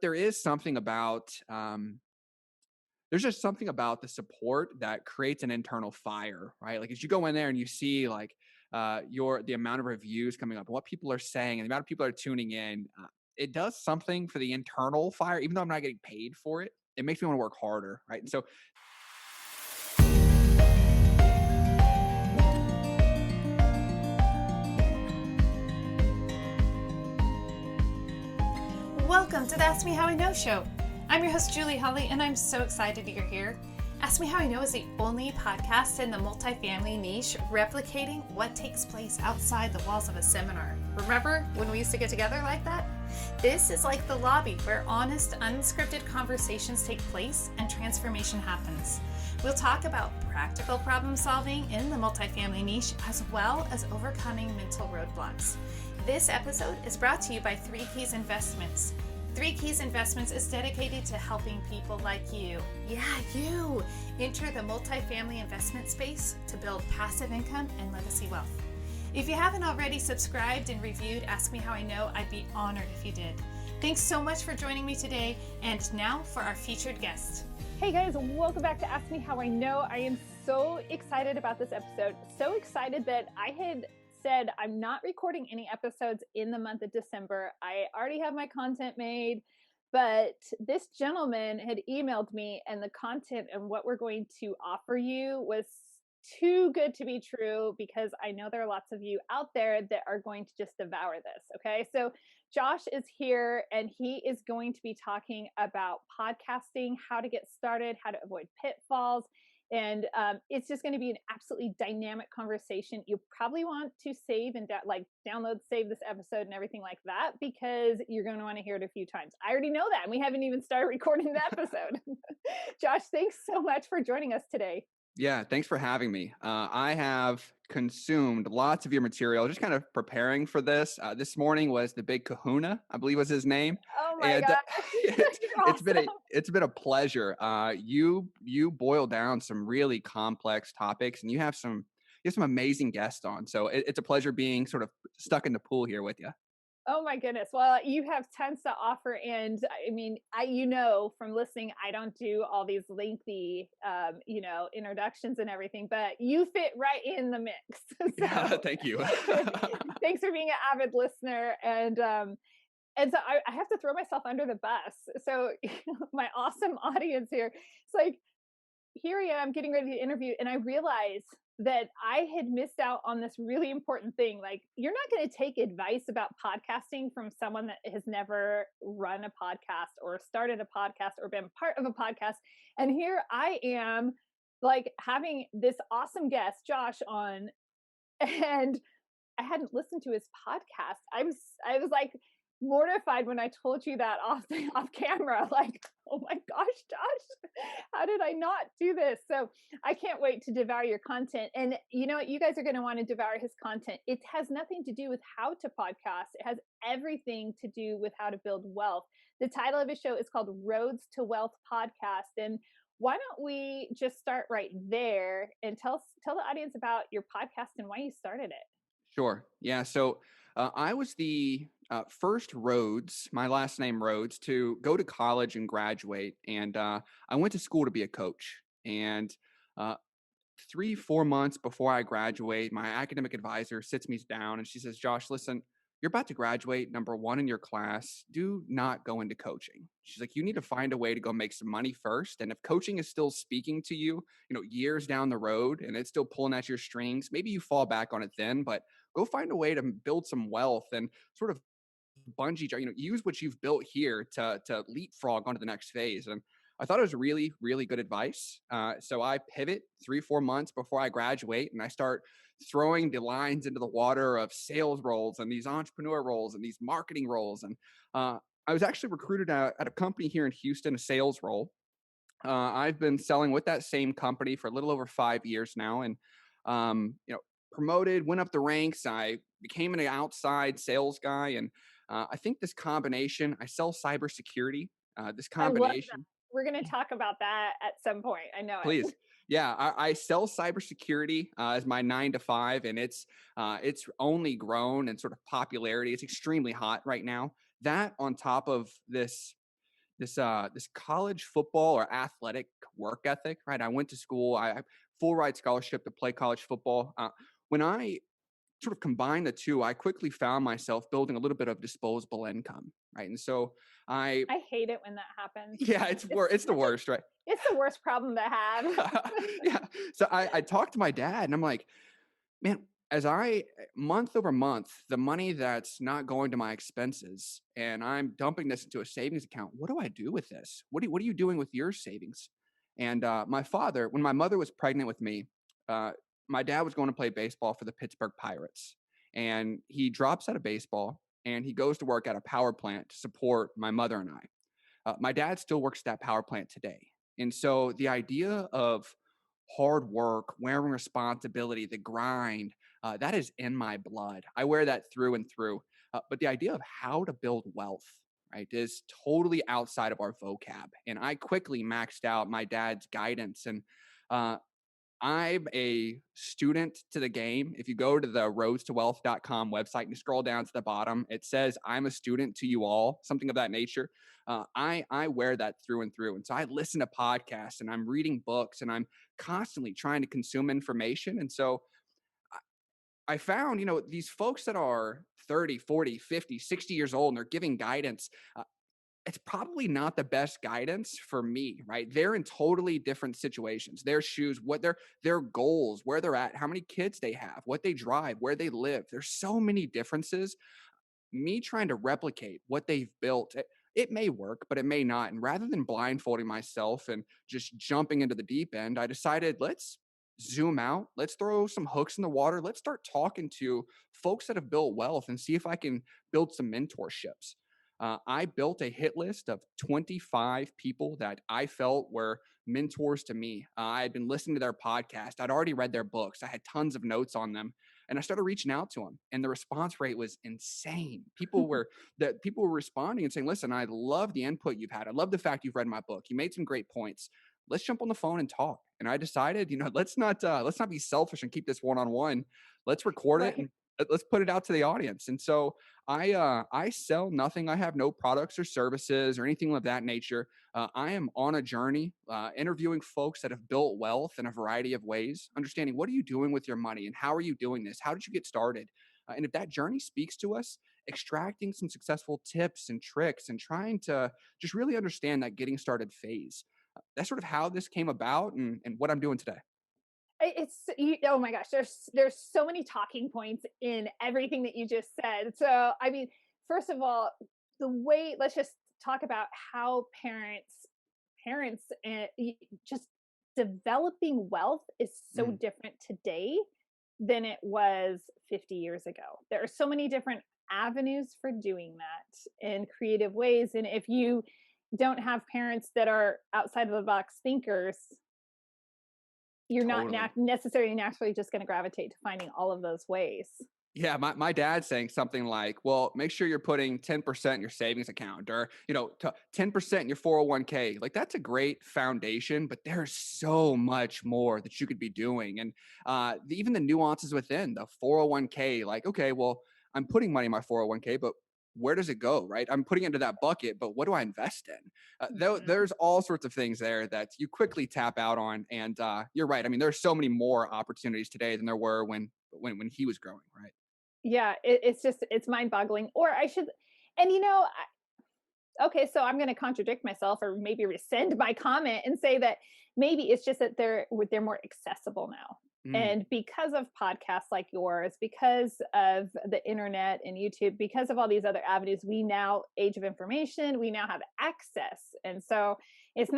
there is something about there's just something about the support that creates an internal fire, right? Like as you go in there and you see like the amount of reviews coming up, what people are saying, and the amount of people that are tuning in, it does something for the internal fire. Even though I'm not getting paid for it, it makes me want to work harder, right? And so Welcome to the Ask Me How I Know show. I'm your host, Julie Holly, and I'm so excited that you're here. Ask Me How I Know is the only podcast in the multifamily niche replicating what takes place outside the walls of a seminar. Remember when we used to get together like that? This is like the lobby where honest, unscripted conversations take place and transformation happens. We'll talk about practical problem solving in the multifamily niche as well as overcoming mental roadblocks. This episode is brought to you by Three Keys Investments. Three Keys Investments is dedicated to helping people like you, you, enter the multifamily investment space to build passive income and legacy wealth. If you haven't already subscribed and reviewed Ask Me How I Know, I'd be honored if you did. Thanks so much for joining me today, and now for our featured guest. Hey guys, welcome back to Ask Me How I Know. I am so excited about this episode. So excited that I had said I'm not recording any episodes in the month of December. I already have my content made, but this gentleman had emailed me and the content and what we're going to offer you was too good to be true because I know there are lots of you out there that are going to just devour this. Okay. So Josh is here and he is going to be talking about podcasting, how to get started, how to avoid pitfalls. And it's just going to be an absolutely dynamic conversation. You probably want to save and download, save this episode and everything like that, because you're going to want to hear it a few times. I already know that. And we haven't even started recording the episode. Josh, thanks so much for joining us today. yeah, thanks for having me. I have consumed lots of your material, just kind of preparing for this. This morning was the Big Kahuna, I believe was his name. Oh my And gosh. it's been Awesome. it's been a pleasure. You boil down some really complex topics, and you have some amazing guests on. So it's a pleasure being sort of stuck in the pool here with you. Oh my goodness. Well, you have tons to offer. And I mean, from listening, I don't do all these lengthy, introductions and everything, but you fit right in the mix. Yeah, So thank you. thanks for being an avid listener. And so I have to throw myself under the bus. So my awesome audience here, it's like, here I am getting ready to interview, and I realize that I had missed out on this really important thing. Like, you're not going to take advice about podcasting from someone that has never run a podcast or started a podcast or been part of a podcast. And here I am, like, having this awesome guest, Josh, on, and I hadn't listened to his podcast. I was like mortified when I told you that off camera. Like, oh my gosh, Josh, how did I not do this? So I can't wait to devour your content. And you know what? You guys are going to want to devour his content. It has nothing to do with how to podcast. It has everything to do with how to build wealth. The title of his show is called Rhodes to Wealth Podcast. And why don't we just start right there and tell the audience about your podcast and why you started it? Sure. Yeah. So I was the first Rhodes, my last name Rhodes, to go to college and graduate. And I went to school to be a coach. And uh, 3, 4 months before I graduate, my academic advisor sits me down and she says, Josh, listen, you're about to graduate number one in your class. Do not go into coaching. She's like, you need to find a way to go make some money first. And if coaching is still speaking to you, years down the road and it's still pulling at your strings, maybe you fall back on it then, but go find a way to build some wealth and sort of bungee jump, use what you've built here to leapfrog onto the next phase. And I thought it was really, really good advice. So I pivot 3, 4 months before I graduate and I start throwing the lines into the water of sales roles and these entrepreneur roles and these marketing roles. And I was actually recruited at a company here in Houston, a sales role. I've been selling with that same company for a little over 5 years now. And, promoted, went up the ranks. I became an outside sales guy. And I think this combination, I sell cybersecurity. This I love that. combination, We're going to talk about that at some point. I know it. please. Yeah, I sell cybersecurity as my 9 to 5, and it's only grown in sort of popularity. It's extremely hot right now. That on top of this this college football or athletic work ethic, right? I went to school, I full ride scholarship to play college football. When I sort of combine the two, I quickly found myself building a little bit of disposable income, right? And so I, I hate it when that happens. yeah, It's it's the such a worst, right? it's the worst problem to have. Yeah. So I talked to my dad, and I'm like, man, as I month over month, the money that's not going to my expenses, and I'm dumping this into a savings account. What do I do with this? What are you doing with your savings? And my father, when my mother was pregnant with me, uh, my dad was going to play baseball for the Pittsburgh Pirates, and he drops out of baseball and he goes to work at a power plant to support my mother and I. My dad still works at that power plant today. And so the idea of hard work, wearing responsibility, the grind, that is in my blood. I wear that through and through. But the idea of how to build wealth, right, is totally outside of our vocab. And I quickly maxed out my dad's guidance. And uh, I'm a student to the game. If you go to the rhodestowealth.com website and you scroll down to the bottom, it says, I'm a student to you all, something of that nature. I wear that through and through. And so I listen to podcasts and I'm reading books and I'm constantly trying to consume information. And so I found, these folks that are 30, 40, 50, 60 years old and they're giving guidance. It's probably not the best guidance for me, right? They're in totally different situations. Their shoes, what their goals, where they're at, how many kids they have, what they drive, where they live. There's so many differences. Me trying to replicate what they've built, it may work, but it may not. And rather than blindfolding myself and just jumping into the deep end, I decided let's zoom out. Let's throw some hooks in the water. Let's start talking to folks that have built wealth and see if I can build some mentorships. I built a hit list of 25 people that I felt were mentors to me. I had been listening to their podcast. I'd already read their books. I had tons of notes on them, and I started reaching out to them. And the response rate was insane. People were responding and saying, "Listen, I love the input you've had. I love the fact you've read my book. You made some great points. Let's jump on the phone and talk." And I decided, let's not be selfish and keep this one on one. Let's record it Right. and let's put it out to the audience. And so I sell nothing. I have no products or services or anything of that nature. I am on a journey, interviewing folks that have built wealth in a variety of ways, understanding what are you doing with your money and how are you doing this? How did you get started? And if that journey speaks to us, extracting some successful tips and tricks and trying to just really understand that getting started phase. That's sort of how this came about and what I'm doing today. Oh my gosh, there's so many talking points in everything that you just said. So I mean, first of all, the way let's just talk about how parents and just developing wealth is so Mm, different today than it was 50 years ago. There are so many different avenues for doing that in creative ways, and if you don't have parents that are outside of the box thinkers, you're not totally. necessarily naturally just going to gravitate to finding all of those ways. Yeah, my dad's saying something like, "Well, make sure you're putting 10% in your savings account or, 10% in your 401k." Like that's a great foundation, but there's so much more that you could be doing. And even the nuances within the 401k, like, okay, well, I'm putting money in my 401k, but where does it go, right? I'm putting it into that bucket, but what do I invest in? Mhm. There's all sorts of things there that you quickly tap out on. And you're right. I mean, there's so many more opportunities today than there were when he was growing, right? Yeah, it's just it's mind boggling. Or I should, and okay, so I'm going to contradict myself or maybe rescind my comment and say that maybe it's just that they're more accessible now. Mm, And because of podcasts like yours, because of the internet and YouTube, because of all these other avenues, we now age of information, we now have access. And so it's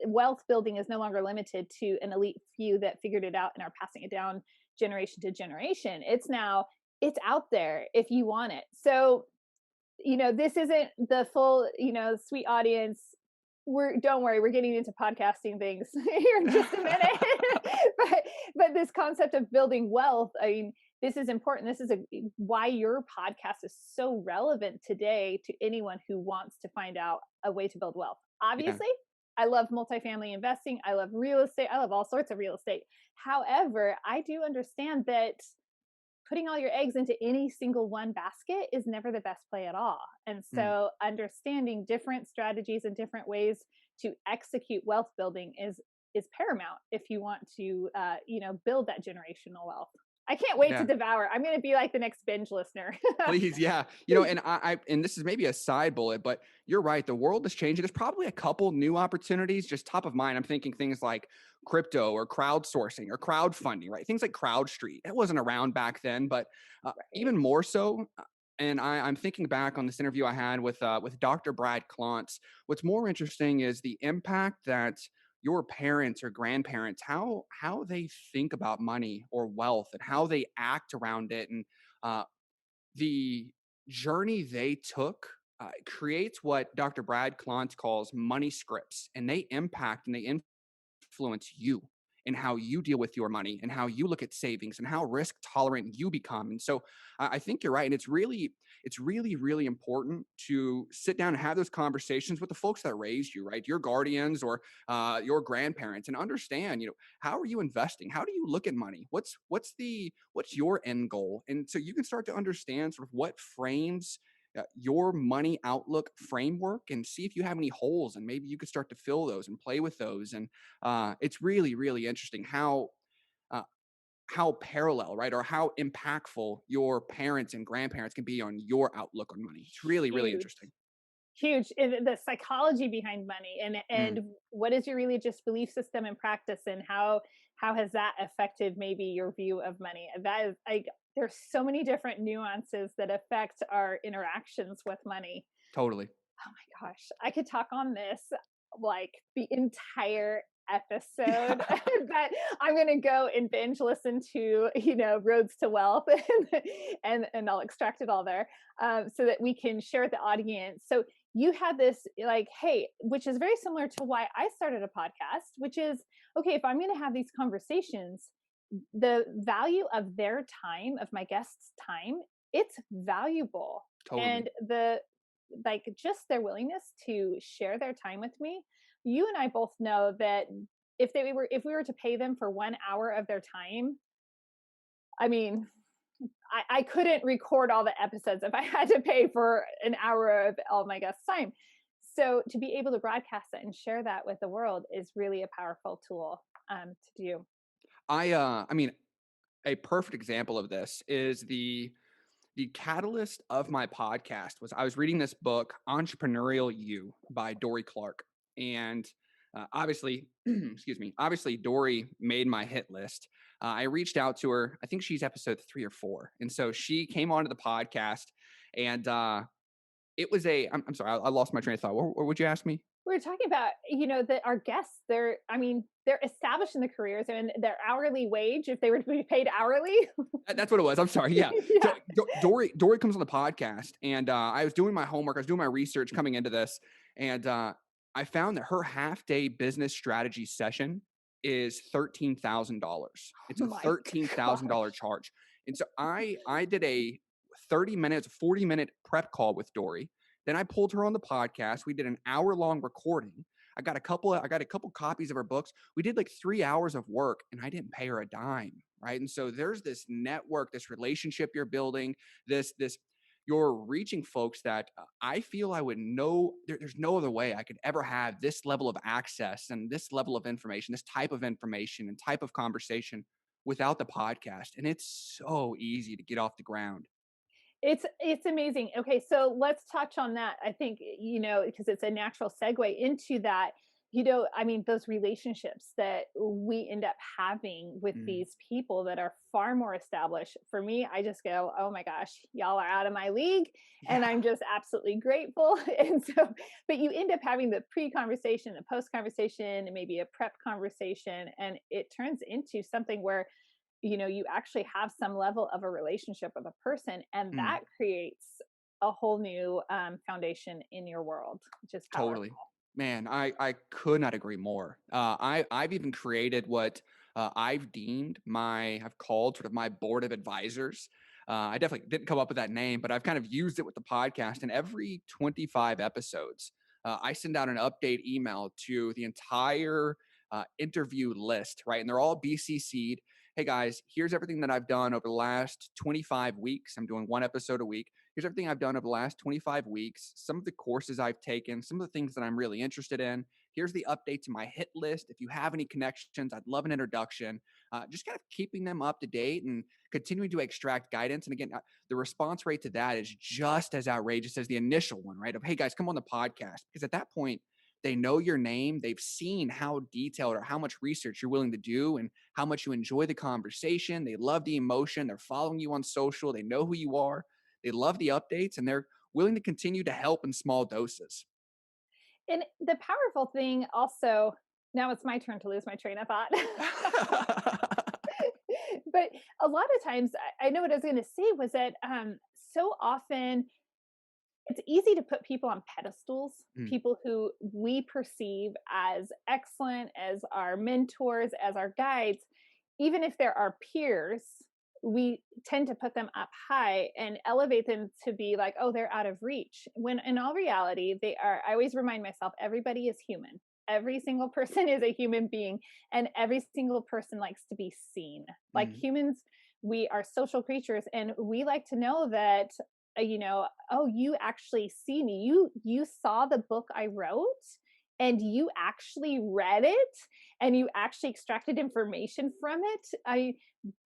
wealth building is no longer limited to an elite few that figured it out and are passing it down generation to generation. It's out there if you want it. So this isn't the full, sweet audience. Don't worry, we're getting into podcasting things here in just a minute. but this concept of building wealth, I mean, this is important. This is why your podcast is so relevant today to anyone who wants to find out a way to build wealth. yeah. Obviously, I love multifamily investing. I love real estate. I love all sorts of real estate. However, I do understand that putting all your eggs into any single one basket is never the best play at all. And Mm. so understanding different strategies and different ways to execute wealth building is paramount if you want to build that generational wealth. I can't wait to Yeah. devour. I'm going to be like the next binge listener. Please, yeah. And and this is maybe a side bullet, but you're right. The world is changing. There's probably a couple new opportunities just top of mind. I'm thinking things like crypto or crowdsourcing or crowdfunding, right? Things like CrowdStreet. That wasn't around back then, but Right. even more so. And I'm thinking back on this interview I had with Dr. Brad Klontz. What's more interesting is the impact that your parents or grandparents, how they think about money or wealth and how they act around it, and uh, the journey they took creates what Dr. Brad Klontz calls money scripts, and they impact and they influence you and how you deal with your money and how you look at savings and how risk tolerant you become. And so I think you're right. And it's really, really important to sit down and have those conversations with the folks that raised you, right? Your guardians or your grandparents, and understand, how are you investing? How do you look at money? What's your end goal? And so you can start to understand sort of what frames your money outlook framework, and see if you have any holes, and maybe you could start to fill those and play with those. And it's really, really interesting uh, how parallel, right, or how impactful your parents and grandparents can be on your outlook on money. It's really, really Huge. interesting. Huge. And the psychology behind money, and Mm, what is your religious belief system and practice, and how has that affected maybe your view of money? That is like, there's so many different nuances that affect our interactions with money. totally. Oh my gosh, I could talk on this like the entire episode, Yeah. but I'm gonna go and binge listen to Roads to Wealth, and I'll extract it all there, so that we can share with the audience. So you had this like, hey, which is very similar to why I started a podcast, which is okay, if I'm going to have these conversations, the value of their time, of my guests' time, it's valuable. Totally. And the like just their willingness to share their time with me. You and I both know that if we were to pay them for 1 hour of their time, I mean, I couldn't record all the episodes if I had to pay for an hour of all my guests' time. So to be able to broadcast that and share that with the world is really a powerful tool to do. I mean, a perfect example of this is the catalyst of my podcast was I was reading this book, Entrepreneurial You by Dory Clark. And obviously, excuse me, obviously, Dory made my hit list. I reached out to her. I think she's episode 3 or 4. And so she came onto the podcast, and it was I'm sorry, I lost my train of thought. What would you ask me? We are talking about, that our guests, they're established in the careers and their hourly wage, if they were to be paid hourly. That's what it was. I'm sorry. Yeah. So Yeah. Dory comes on the podcast, and I was doing my homework. I was doing my research coming into this, and I found that her half day business strategy session is $13,000. It's Oh a my $13,000 gosh. charge, and so I did a 30 minutes, 40-minute prep call with Dory. Then I pulled her on the podcast. We did an hour-long recording. I got a couple copies of her books. We did like 3 hours of work, and I didn't pay her a dime, right? And so there's this network, this relationship you're building, this you're reaching folks that I feel I would know. There's no other way I could ever have this level of access and this level of information, this type of information and type of conversation without the podcast. And it's so easy to get off the ground. It's amazing. Okay, so let's touch on that. I think, because it's a natural segue into that. I mean, those relationships that we end up having with Mm, these people that are far more established. For me, I just go, oh my gosh, y'all are out of my league. And yeah, I'm just absolutely grateful. And so, but you end up having the pre conversation, the post conversation, and maybe a prep conversation. And it turns into something where you actually have some level of a relationship with a person, and mm, that creates a whole new foundation in your world, which is powerful. totally. Man, I could not agree more. I've even created what I've called sort of my board of advisors. I definitely didn't come up with that name, but I've kind of used it with the podcast. And every 25 episodes, I send out an update email to the entire interview list, right? And they're all BCC'd. hey guys, here's everything that I've done over the last 25 weeks. I'm doing one episode a week. Here's everything I've done over the last 25 weeks, some of the courses I've taken, some of the things that I'm really interested in. Here's the update to my hit list. If you have any connections, I'd love an introduction. Just kind of keeping them up to date and continuing to extract guidance. And again, the response rate to that is just as outrageous as the initial one, right? Of, hey guys, come on the podcast. Because at that point, they know your name. They've seen how detailed or how much research you're willing to do and how much you enjoy the conversation. They love the emotion. They're following you on social. They know who you are. They love the updates, and they're willing to continue to help in small doses. And the powerful thing also, now it's my turn to lose my train of thought. But a lot of times, I know what I was going to say was that so often it's easy to put people on pedestals, Mm, people who we perceive as excellent, as our mentors, as our guides, even if they're our peers. We tend to put them up high and elevate them to be like, oh, they're out of reach. When in all reality, they are. I always remind myself, everybody is human. Every single person is a human being, and every single person likes to be seen. Like mm, humans, we are social creatures, and we like to know that oh, you actually see me, you saw the book I wrote, and you actually read it, and you actually extracted information from it. I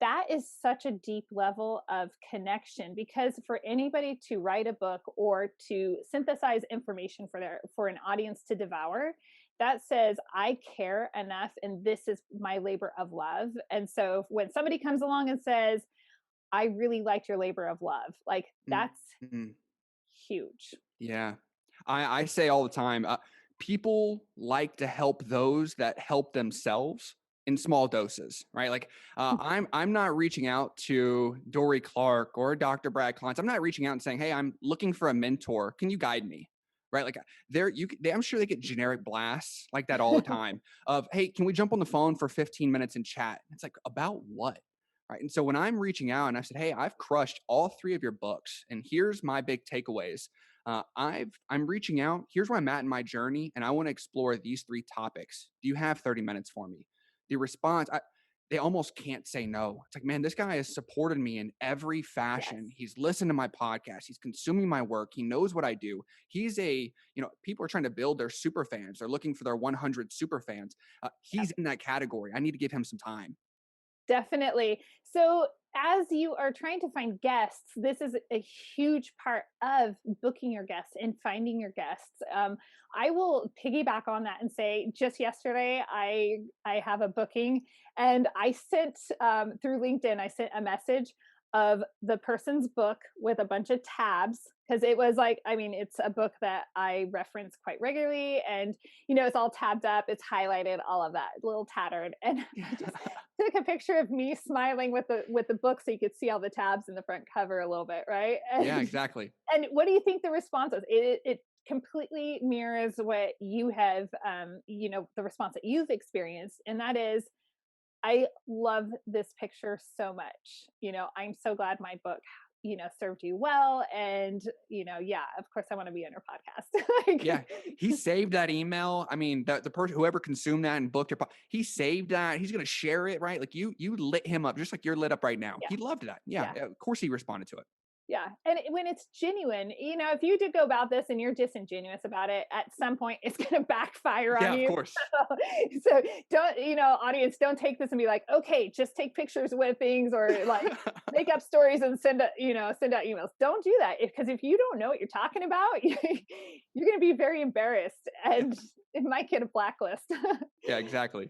That is such a deep level of connection, because for anybody to write a book or to synthesize information for an audience to devour, that says I care enough, and this is my labor of love. And so when somebody comes along and says, I really liked your labor of love, like, mm, that's mm. huge. Yeah. I say all the time, people like to help those that help themselves in small doses, right? Like, I'm not reaching out to Dory Clark or Dr. Brad Kleins. I'm not reaching out and saying, hey, I'm looking for a mentor. Can you guide me? Right? Like, I'm sure they get generic blasts like that all the time of, hey, can we jump on the phone for 15 minutes and chat? It's like, about what? Right. And so when I'm reaching out and I said, hey, I've crushed all three of your books, and here's my big takeaways. I'm reaching out. Here's where I'm at in my journey, and I want to explore these three topics. Do you have 30 minutes for me? The response, they almost can't say no. It's like, man, this guy has supported me in every Yes, fashion. He's listened to my podcast. He's consuming my work. He knows what I do. People are trying to build their super fans. They're looking for their 100 super fans. yep, He's in that category. I need to give him some time. definitely. So, as you are trying to find guests, this is a huge part of booking your guests and finding your guests. I will piggyback on that and say, just yesterday, I have a booking, and I sent through LinkedIn. I sent a message of the person's book with a bunch of tabs, because it was like, I mean, it's a book that I reference quite regularly, and it's all tabbed up, it's highlighted, all of that, a little tattered, and I just took a picture of me smiling with the book, so you could see all the tabs in the front cover a little bit, right? Yeah, And exactly. what do you think the response was? It completely mirrors what you have, the response that you've experienced, and that is, I love this picture so much. I'm so glad my book, served you well. And, yeah, of course I want to be on your podcast. Yeah, Like, he saved that email. I mean, the person, whoever consumed that and booked your, he saved that. He's gonna share it, right? Like you lit him up just like you're lit up right now. yeah, He loved that. Yeah, yeah. of course he responded to it. Yeah. And when it's genuine, if you did go about this and you're disingenuous about it, at some point it's going to backfire on Yeah, of you. course. So don't, audience, don't take this and be like, okay, just take pictures with things, or like make up stories and send out emails. Don't do that. Because if you don't know what you're talking about, you're going to be very embarrassed, Yeah, and it might get a blacklist. yeah, exactly.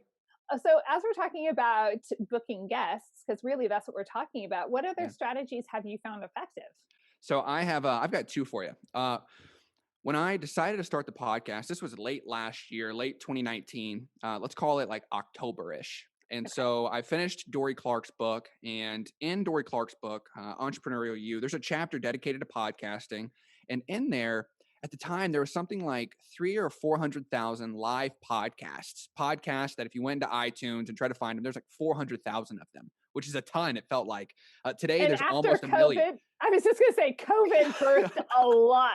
So, as we're talking about booking guests, because really that's what we're talking about, what other Yeah. strategies have you found effective? So I've got two for you. When I decided to start the podcast, this was late last year, late 2019. Let's call it like October-ish. And Okay. so I finished Dory Clark's book, and in Dory Clark's book, Entrepreneurial You, there's a chapter dedicated to podcasting, and in there, at the time, there was something like 300,000 or 400,000 live podcasts that if you went to iTunes and try to find them, there's like 400,000 of them, which is a ton. It felt like today And there's after almost a million. COVID, I was just going to say COVID birthed a lot,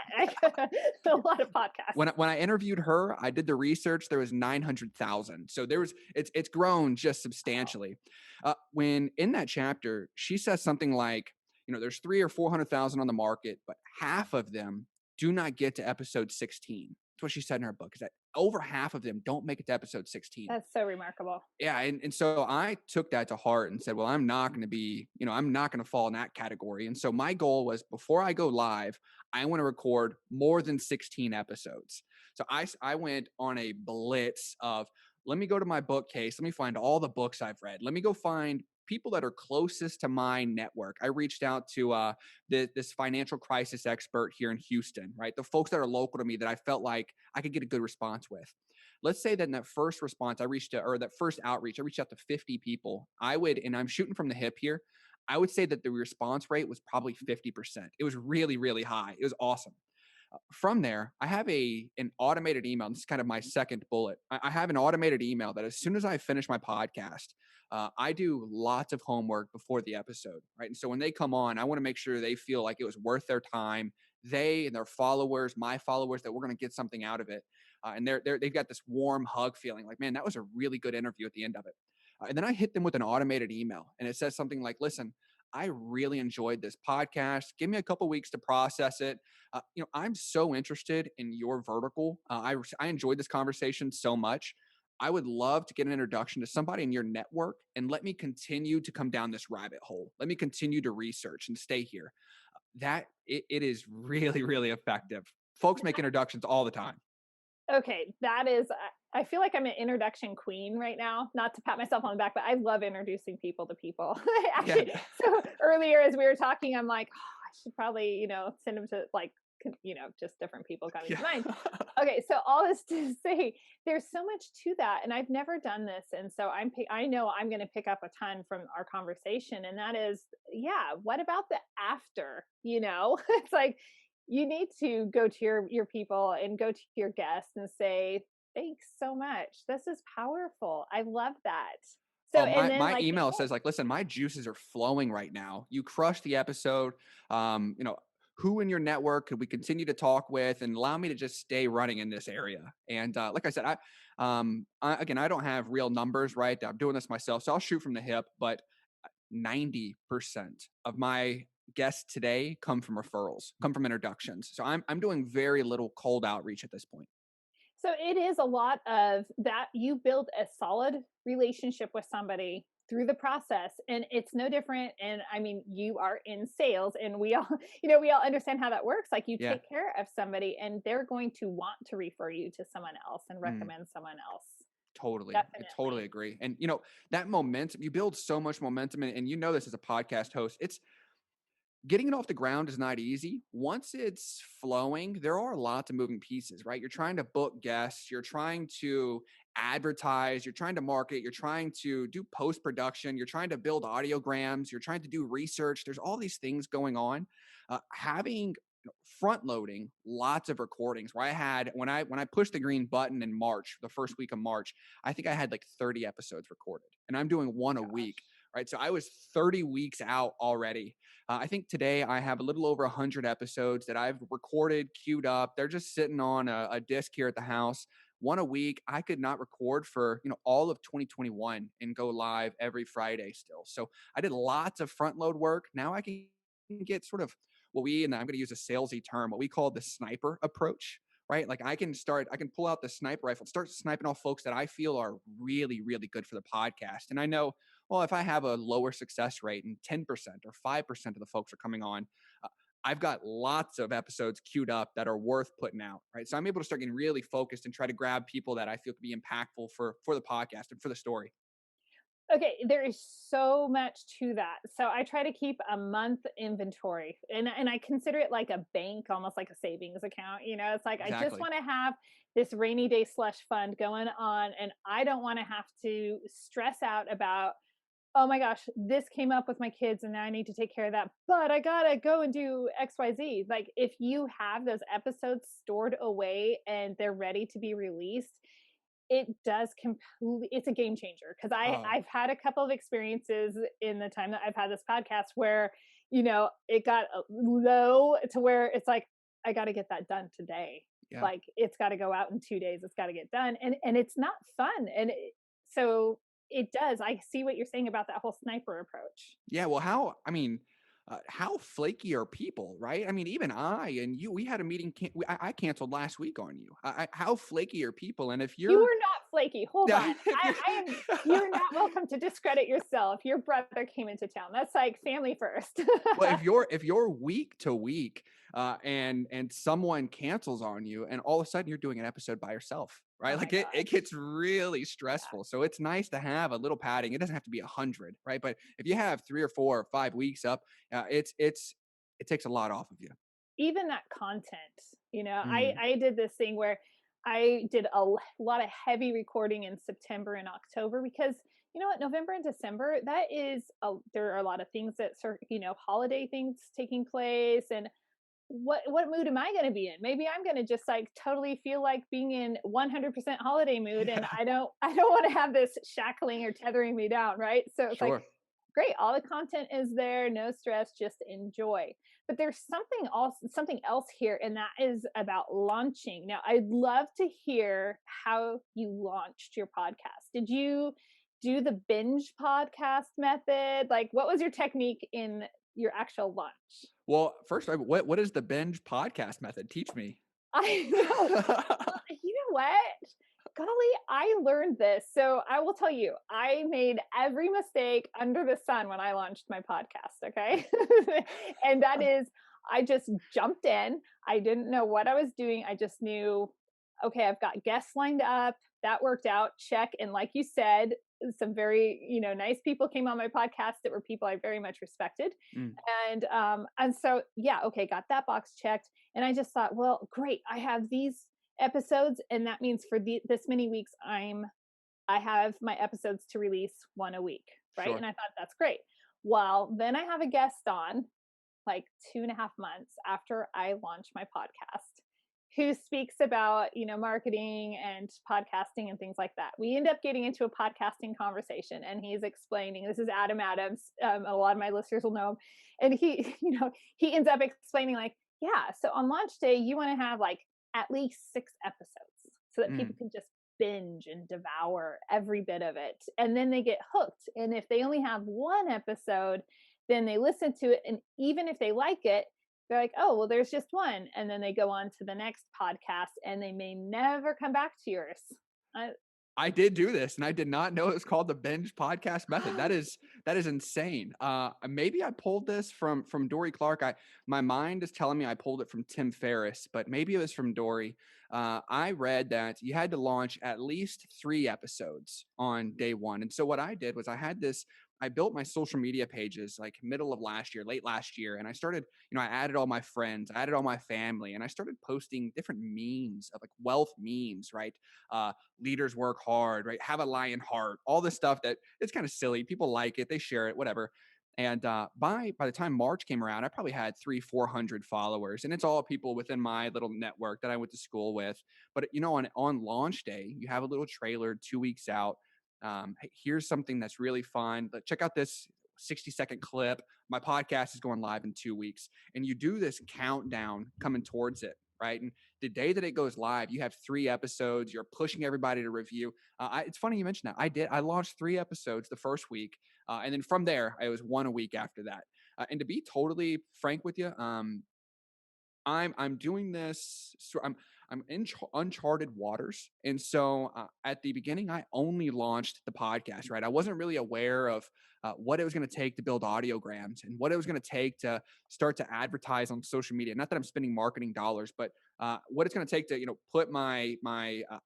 a lot of podcasts. When I interviewed her, I did the research. There was 900,000. So it's grown just substantially. When in that chapter, she says something like, there's 300,000 or 400,000 on the market, but half of them do not get to episode 16. That's what she said in her book, is that over half of them don't make it to episode 16. That's so remarkable. Yeah. And so I took that to heart and said, well, I'm not going to be, I'm not going to fall in that category. And so my goal was, before I go live, I want to record more than 16 episodes. So I went on a blitz of, let me go to my bookcase. Let me find all the books I've read. Let me go find people that are closest to my network. I reached out to this financial crisis expert here in Houston, right? The folks that are local to me that I felt like I could get a good response with. Let's say that in that first response, that first outreach, I reached out to 50 people. And I'm shooting from the hip here, I would say that the response rate was probably 50%. It was really, really high. It was awesome. From there, I have an automated email. This is kind of my second bullet. I have an automated email that as soon as I finish my podcast, I do lots of homework before the episode, right? And so when they come on, I want to make sure they feel like it was worth their time. They and their followers, my followers, that we're going to get something out of it. And they've got this warm hug feeling like, man, that was a really good interview at the end of it. And then I hit them with an automated email, and it says something like, listen, I really enjoyed this podcast. Give me a couple weeks to process it. I'm so interested in your vertical. I enjoyed this conversation so much. I would love to get an introduction to somebody in your network, and let me continue to come down this rabbit hole. Let me continue to research and stay here. It is really, really effective. Folks make introductions all the time. Okay, that is, I feel like I'm an introduction queen right now. Not to pat myself on the back, but I love introducing people to people. Actually, Yeah. so earlier as we were talking, I'm like, I should probably, send them to just different people coming to mind. Okay, so all this to say, there's so much to that, and I've never done this, and so I know I'm going to pick up a ton from our conversation, and that is, yeah, what about the after? It's like, you need to go to your people and go to your guests and say, thanks so much. This is powerful. I love that. So, Oh, and my then my email says like, listen, my juices are flowing right now. You crushed the episode. Who in your network could we continue to talk with and allow me to just stay running in this area? And like I said, I don't have real numbers, right? I'm doing this myself, so I'll shoot from the hip. But 90% of my guests today come from referrals, come from introductions. So I'm doing very little cold outreach at this point. so it is a lot of that. You build a solid relationship with somebody through the process, and it's no different. And I mean, you are in sales, and we all, we all understand how that works. Like, you Yeah. take care of somebody, and they're going to want to refer you to someone else and recommend someone else. Totally. I Definitely. totally agree. And that momentum, you build so much momentum, and this as a podcast host, it's getting it off the ground is not easy. Once it's flowing, there are lots of moving pieces, right? You're trying to book guests, you're trying to advertise, you're trying to market, you're trying to do post-production, you're trying to build audiograms, you're trying to do research. There's all these things going on. Having front loading lots of recordings, where I had, when I pushed the green button in March, the first week of March, I think I had like 30 episodes recorded, and I'm doing one a week, right? So I was 30 weeks out already. I think today I have a little over 100 episodes that I've recorded, queued up. They're just sitting on a disc here at the house. One a week. I could not record for all of 2021 and go live every Friday still. So I did lots of front load work. Now I can get sort of and I'm going to use a salesy term, what we call the sniper approach, right? Like I can pull out the sniper rifle, start sniping off folks that I feel are really, really good for the podcast. And I know, well, if I have a lower success rate and 10% or 5% of the folks are coming on, I've got lots of episodes queued up that are worth putting out, right? So I'm able to start getting really focused and try to grab people that I feel could be impactful for the podcast and for the story. Okay, there is so much to that. So I try to keep a month inventory, and I consider it like a bank, almost like a savings account. It's like, I just Exactly. want to have this rainy day slush fund going on, and I don't want to have to stress out about oh my gosh, this came up with my kids and now I need to take care of that, but I gotta go and do XYZ. Like if you have those episodes stored away and they're ready to be released, it does completely, it's a game changer. Cause Oh, I've had a couple of experiences in the time that I've had this podcast where, it got low to where it's like, I got to get that done today. yeah. Like it's got to go out in 2 days. It's got to get done. And it's not fun. So it does. I see what you're saying about that whole sniper approach. Yeah, well, how flaky are people, right? I mean, even I and you, we had a meeting. I canceled last week on you. How flaky are people? And if You you're, are not flaky. Hold on. yeah, I am, you're not welcome to discredit yourself. Your brother came into town. That's like family first. well, if you're week to week, and someone cancels on you, and all of a sudden you're doing an episode by yourself, Oh right? my Like it gosh. gets really Yeah. stressful. So it's nice to have a little padding. It doesn't have to be 100, right? But if you have 3 or 4 or 5 weeks up, it takes a lot off of you. Even that content, Mm, I did this thing where I did lot of heavy recording in September and October because you know what, November and December, there are a lot of things that holiday things taking place, and what mood am I going to be in? Maybe I'm going to just like totally feel like being in 100% holiday mood, and yeah, I don't want to have this shackling or tethering me down, right? So it's like, sure. great, all the content is there, no stress, just enjoy. But there's something else here, and that is about launching. Now I'd love to hear how you launched your podcast. Did you do the binge podcast method? Like what was your technique in your actual launch? Well, first, what is the binge podcast method? Teach me. I know. You know what? Golly, I learned this. So I will tell you, I made every mistake under the sun when I launched my podcast. Okay. And that is, I just jumped in. I didn't know what I was doing. I just knew, okay, I've got guests lined up. That worked out. Check. And like you said, some very, nice people came on my podcast that were people I very much respected. Mm, And so, yeah, okay, got that box checked. And I just thought, well, great. I have these episodes, and that means for this many weeks, I have my episodes to release one a week, right? sure. And I thought that's great. Well, then I have a guest on like 2.5 months after I launched my podcast who speaks about, marketing and podcasting and things like that. We end up getting into a podcasting conversation, and he's explaining, this is Adam Adams. A lot of my listeners will know him. And he, he ends up explaining like, yeah, so on launch day, you want to have like at least 6 episodes so that Mm. people can just binge and devour every bit of it. And then they get hooked. And if they only have one episode, then they listen to it. And even if they like it, they're like, oh, well, there's just one. And then they go on to the next podcast and they may never come back to yours. I, I did do this, and I did not know it was called the binge podcast method. That is insane. Maybe I pulled this from Dory Clark. My mind is telling me I pulled it from Tim Ferriss, but maybe it was from Dory. I read that you had to launch at least 3 episodes on day one, and so what I did was I had this. I built my social media pages like middle of last year, late last year, and I started. I added all my friends, I added all my family, and I started posting different memes of like wealth memes, right? Leaders work hard, right? Have a lion heart, all this stuff that it's kind of silly. People like it, they share it, whatever. And by the time March came around, I probably had 300-400 followers, and it's all people within my little network that I went to school with. But on launch day, you have a little trailer 2 weeks out. Hey, here's something that's really fun. But check out this 60-second clip. My podcast is going live in 2 weeks, and you do this countdown coming towards it, right? And the day that it goes live, you have 3 episodes. You're pushing everybody to review. It's funny you mentioned that. I launched 3 episodes the first week, and then from there, it was one a week after that. And to be totally frank with you, I'm doing this. So I'm in uncharted waters, and so at the beginning, I only launched the podcast. Right, I wasn't really aware of what it was going to take to build audiograms and what it was going to take to start to advertise on social media. Not that I'm spending marketing dollars, but what it's going to take to put my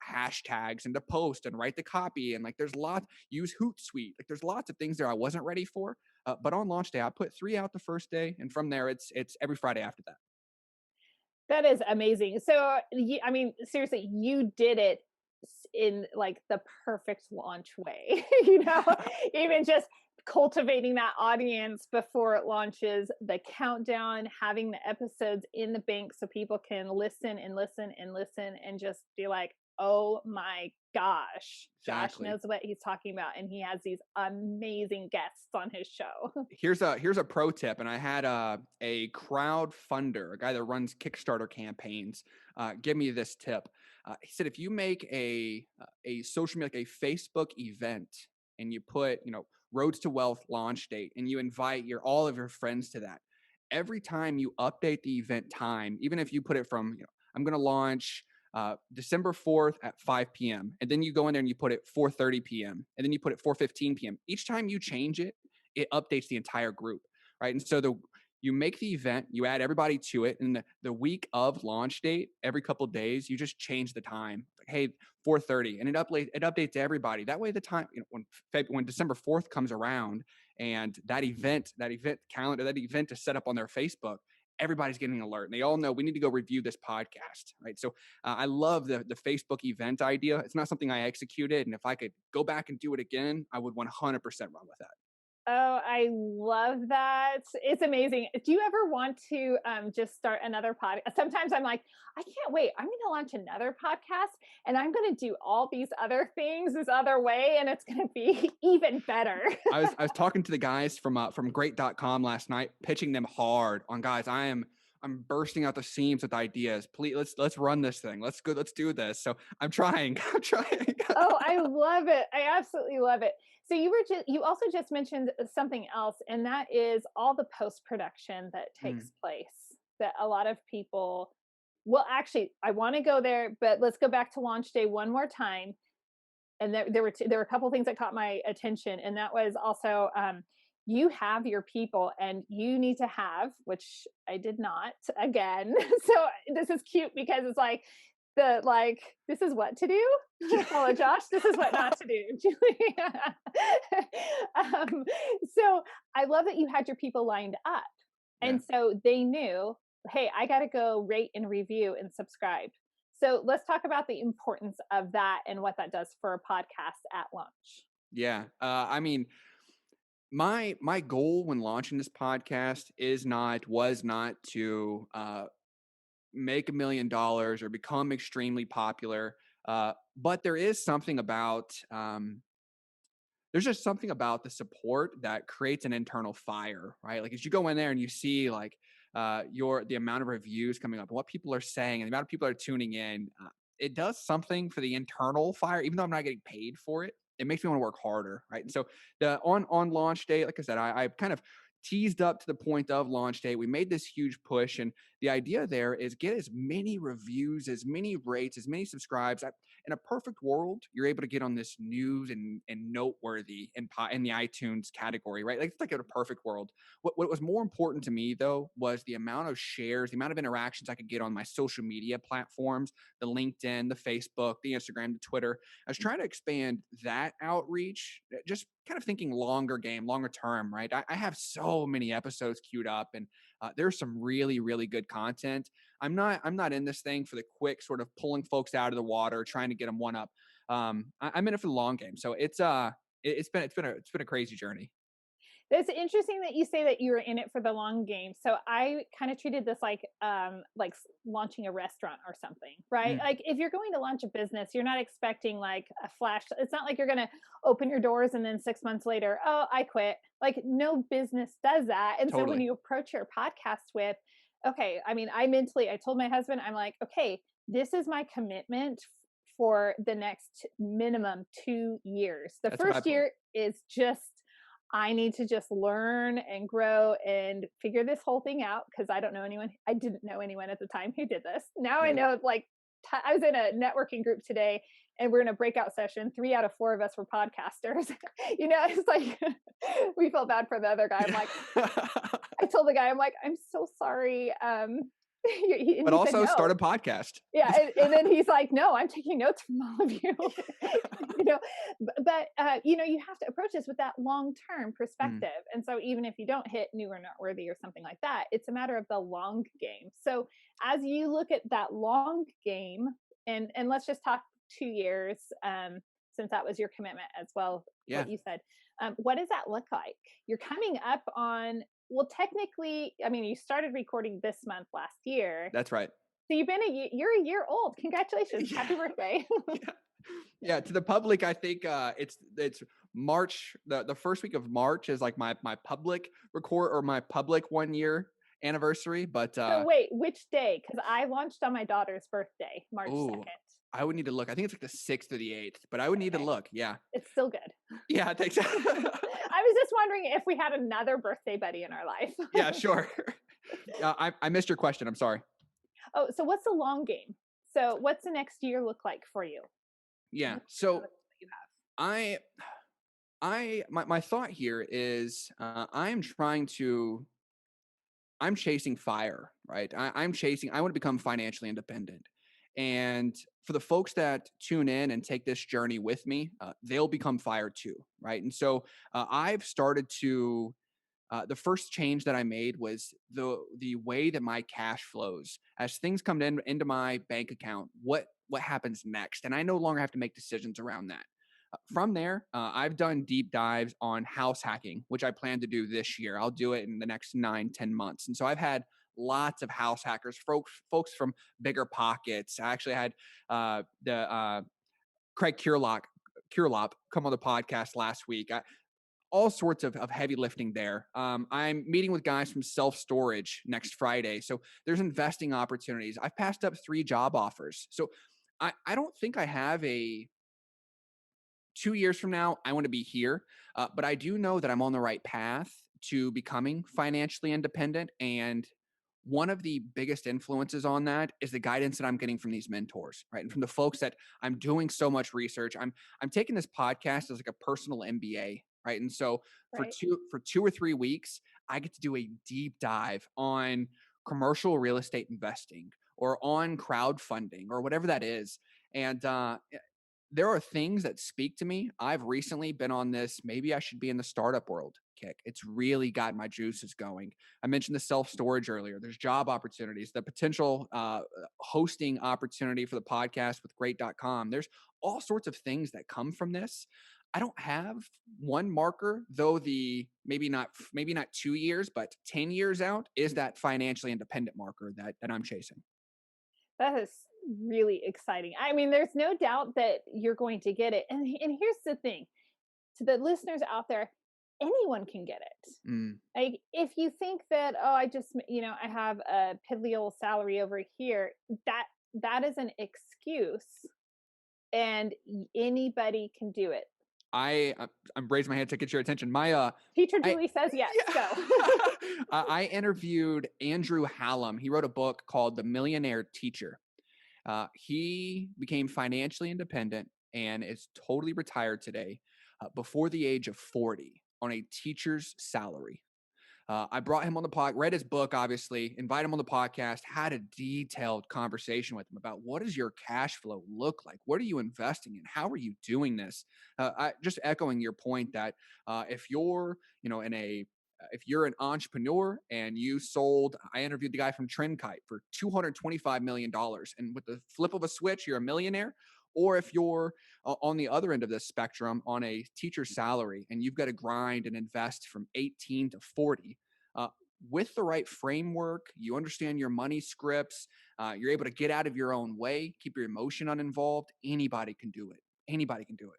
hashtags into post and write the copy, and like there's lots, use Hootsuite. Like there's lots of things there I wasn't ready for. But on launch day, I put 3 out the first day, and from there, it's every Friday after that. that is amazing. So, I mean, seriously, you did it in like the perfect launch way, even just cultivating that audience before it launches, the countdown, having the episodes in the bank so people can listen and listen and listen and just be like, oh my gosh, Josh Exactly. knows what he's talking about, and he has these amazing guests on his show. Here's a pro tip, and I had a crowd funder, a guy that runs Kickstarter campaigns, give me this tip. He said if you make a social media, like a Facebook event, and you put Roads to Wealth launch date, and you invite your all of your friends to that, every time you update the event time, even if you put it from I'm going to launch December 4th at 5 p.m. and then you go in there and you put it 4:30 p.m. and then you put it 4:15 p.m. Each time you change it, it updates the entire group, right? And so you make the event, you add everybody to it, and the week of launch date, every couple of days, you just change the time. Like, hey, 4:30, and it updates everybody. That way, the time when December 4th comes around, and that event calendar, that event is set up on their Facebook. Everybody's getting an alert, and they all know we need to go review this podcast, right? So I love the Facebook event idea. It's not something I executed, and if I could go back and do it again, I would 100% run with that. Oh, I love that. It's amazing. Do you ever want to just start another podcast? Sometimes I'm like, I can't wait. I'm going to launch another podcast and I'm going to do all these other things this other way, and it's going to be even better. I was talking to the guys from great.com last night, pitching them hard on guys. I'm bursting out the seams with ideas. Please let's run this thing. Let's go. Let's do this. So I'm trying. I'm trying. Oh, I love it. I absolutely love it. So you also just mentioned something else, and that is all the post-production that takes place that a lot of people, well, actually, I want to go there, but let's go back to launch day one more time. And there were a couple things that caught my attention, and that was also you have your people, and you need to have, which I did not again. So this is cute because it's like this is what to do. Hello, Josh. This is what not to do, Julie. So I love that you had your people lined up, and so they knew, hey, I got to go rate and review and subscribe. So let's talk about the importance of that and what that does for a podcast at launch. Yeah. I mean, my goal when launching this podcast was not to make $1 million or become extremely popular. But there is something about there's just something about the support that creates an internal fire, right? Like as you go in there and you see like the amount of reviews coming up, and what people are saying, and the amount of people are tuning in, it does something for the internal fire, even though I'm not getting paid for it. It makes me want to work harder, right? And so the on launch day, like I said, I kind of teased up to the point of launch day. We made this huge push, and the idea there is get as many reviews, as many rates, as many subscribes. In a perfect world, you're able to get on this news and noteworthy in the iTunes category, right? Like it's like in a perfect world. What was more important to me though was the amount of shares, the amount of interactions I could get on my social media platforms, the LinkedIn, the Facebook, the Instagram, the Twitter. I was trying to expand that outreach, just kind of thinking longer term, right? I have so many episodes queued up, and there's some really, really good content. I'm not in this thing for the quick sort of pulling folks out of the water, trying to get them one up. I'm in it for the long game. So it's been a crazy journey. It's interesting that you say that you were in it for the long game. So I kind of treated this like launching a restaurant or something, right? Mm, Like if you're going to launch a business, you're not expecting like a flash. It's not like you're going to open your doors and then 6 months later, oh, I quit. Like no business does that. And so when totally. you approach your podcast with, okay, I mean, I told my husband, I'm like, okay, this is my commitment for the next minimum 2 years. The That's what I first put. year is just, I need to just learn and grow and figure this whole thing out because I don't know anyone. I didn't know anyone at the time who did this. Now I Yeah. know, like, I was in a networking group today and we're in a breakout session. 3 out of 4 of us were podcasters. It's like we felt bad for the other guy. I'm like, I told the guy, I'm like, I'm so sorry. And But he said also no. start a podcast. Yeah, and then he's like, no, I'm taking notes from all of you. you know but you have to approach this with that long-term Mm, perspective, and so even if you don't hit new or noteworthy or something like that, it's a matter of the long game. So as you look at that long game, and let's just talk 2 years, since that was your commitment as well, Yeah, what you said. What does that look like? You're coming up on, well, technically, I mean, you started recording this month last year. that's right. So you've been you're a year old. Congratulations. Yeah. Happy birthday. Yeah. Yeah, to the public, I think it's March. The first week of March is like my public record or my public 1 year anniversary. But So wait, which day? Because I launched on my daughter's birthday, March oh, 2nd. I would need to look. I think it's like the 6th or the 8th, but I would need to Okay. look. Yeah. It's still good. Yeah, thanks. I was just wondering if we had another birthday buddy in our life. Yeah, sure. I missed your question. I'm sorry. Oh, so what's the long game? So what's the next year look like for you? Yeah. What So you have? I my thought here is I'm chasing fire, right? I want to become financially independent. And for the folks that tune in and take this journey with me, they'll become fire too, right? And so I've started to the first change that I made was the way that my cash flows as things come into my bank account. What happens next? And I no longer have to make decisions around that. From there, I've done deep dives on house hacking, which I plan to do this year. I'll do it in the next 9-10 months. And so I've had lots of house hackers, folks from Bigger Pockets. I actually had the Craig Curelop come on the podcast last week. All sorts of heavy lifting there. I'm meeting with guys from Self Storage next Friday. So there's investing opportunities. I've passed up 3 job offers. So I don't think I have a 2 years from now, I want to be here. But I do know that I'm on the right path to becoming financially independent. And one of the biggest influences on that is the guidance that I'm getting from these mentors, right? And from the folks that I'm doing so much research. I'm taking this podcast as like a personal MBA, right? And so Right. for 2 or 3 weeks, I get to do a deep dive on commercial real estate investing or on crowdfunding or whatever that is. And there are things that speak to me. I've recently been on this, maybe I should be in the startup world kick. It's really got my juices going. I mentioned the self storage earlier. There's job opportunities, the potential hosting opportunity for the podcast with great.com. There's all sorts of things that come from this. I don't have one marker, though the maybe not 2 years, but 10 years out is that financially independent marker that I'm chasing. That is really exciting. I mean, there's no doubt that you're going to get it. And here's the thing, to the listeners out there, anyone can get it. Mm. Like if you think that, oh, I just, I have a piddly old salary over here, that is an excuse, and anybody can do it. I'm raising my hand to get your attention. My Teacher I Julie says yes. yeah. Go. I interviewed Andrew Hallam. He wrote a book called The Millionaire Teacher. He became financially independent and is totally retired today before the age of 40 on a teacher's salary. I brought him on the pod, read his book, obviously, invited him on the podcast, had a detailed conversation with him about what does your cash flow look like? What are you investing in? How are you doing this? Just echoing your point that if you're, if you're an entrepreneur and you sold, I interviewed the guy from Trendkite for $225 million. And with the flip of a switch, you're a millionaire. Or if you're on the other end of this spectrum on a teacher's salary and you've got to grind and invest from 18 to 40, uh, with the right framework, you understand your money scripts, you're able to get out of your own way, keep your emotion uninvolved, anybody can do it. Anybody can do it.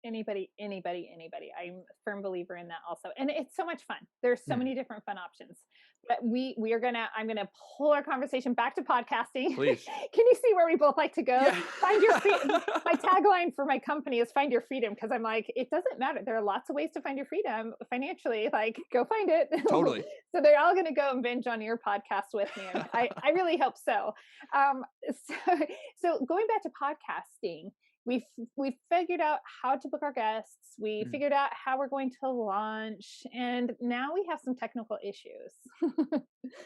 Anybody. I'm a firm believer in that also. And it's so much fun. There's so Yeah. many different fun options. But I'm gonna pull our conversation back to podcasting. Please. Can you see where we both like to go? Yeah. Find your freedom. My tagline for my company is find your freedom, because I'm like, it doesn't matter. There are lots of ways to find your freedom financially. Like, go find it. Totally. So they're all gonna go and binge on your podcast with me. And I really hope so. So going back to podcasting, we've figured out how to book our guests. We figured out how we're going to launch, and now we have some technical issues.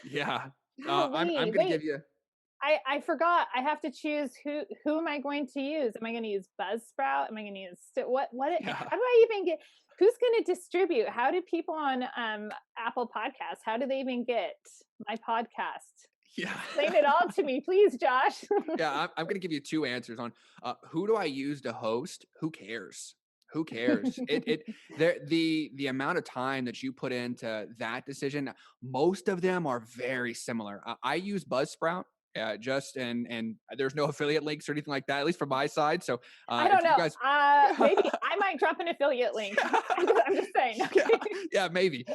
Yeah. I'm Golly, going to give you. I forgot. I have to choose who am I going to use? Am I going to use Buzzsprout? Am I going to use Yeah. how do I even get, who's going to distribute? How do people on Apple Podcasts, how do they even get my podcast? Yeah. Explain it all to me, please, Josh. Yeah, I'm gonna give you 2 answers on, who do I use to host? Who cares? Who cares? The amount of time that you put into that decision, most of them are very similar. I use Buzzsprout, just and there's no affiliate links or anything like that, at least from my side. So, I don't if you know. guys Maybe I might drop an affiliate link. I'm just saying. Yeah, Okay. yeah, maybe.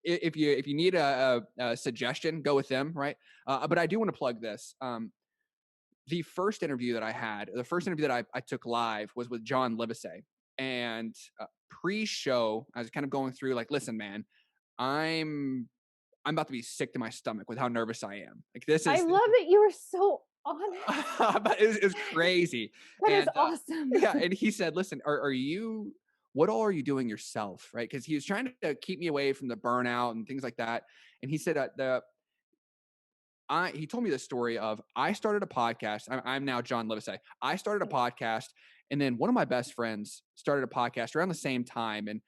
If you need a suggestion, go with them, right? But I do want to plug this. The first interview that I had, the first interview that I took live was with John Livesey. And pre-show, I was kind of going through like, listen, man, I'm about to be sick to my stomach with how nervous I am. Like this I is love that you were so honest. but it was crazy. That is And awesome. yeah, and he said, listen, are you what all are you doing yourself? Right. Because he was trying to keep me away from the burnout and things like that. And he said he told me the story of I started a podcast. I'm now John Livesey. I started a podcast, and then one of my best friends started a podcast around the same time, and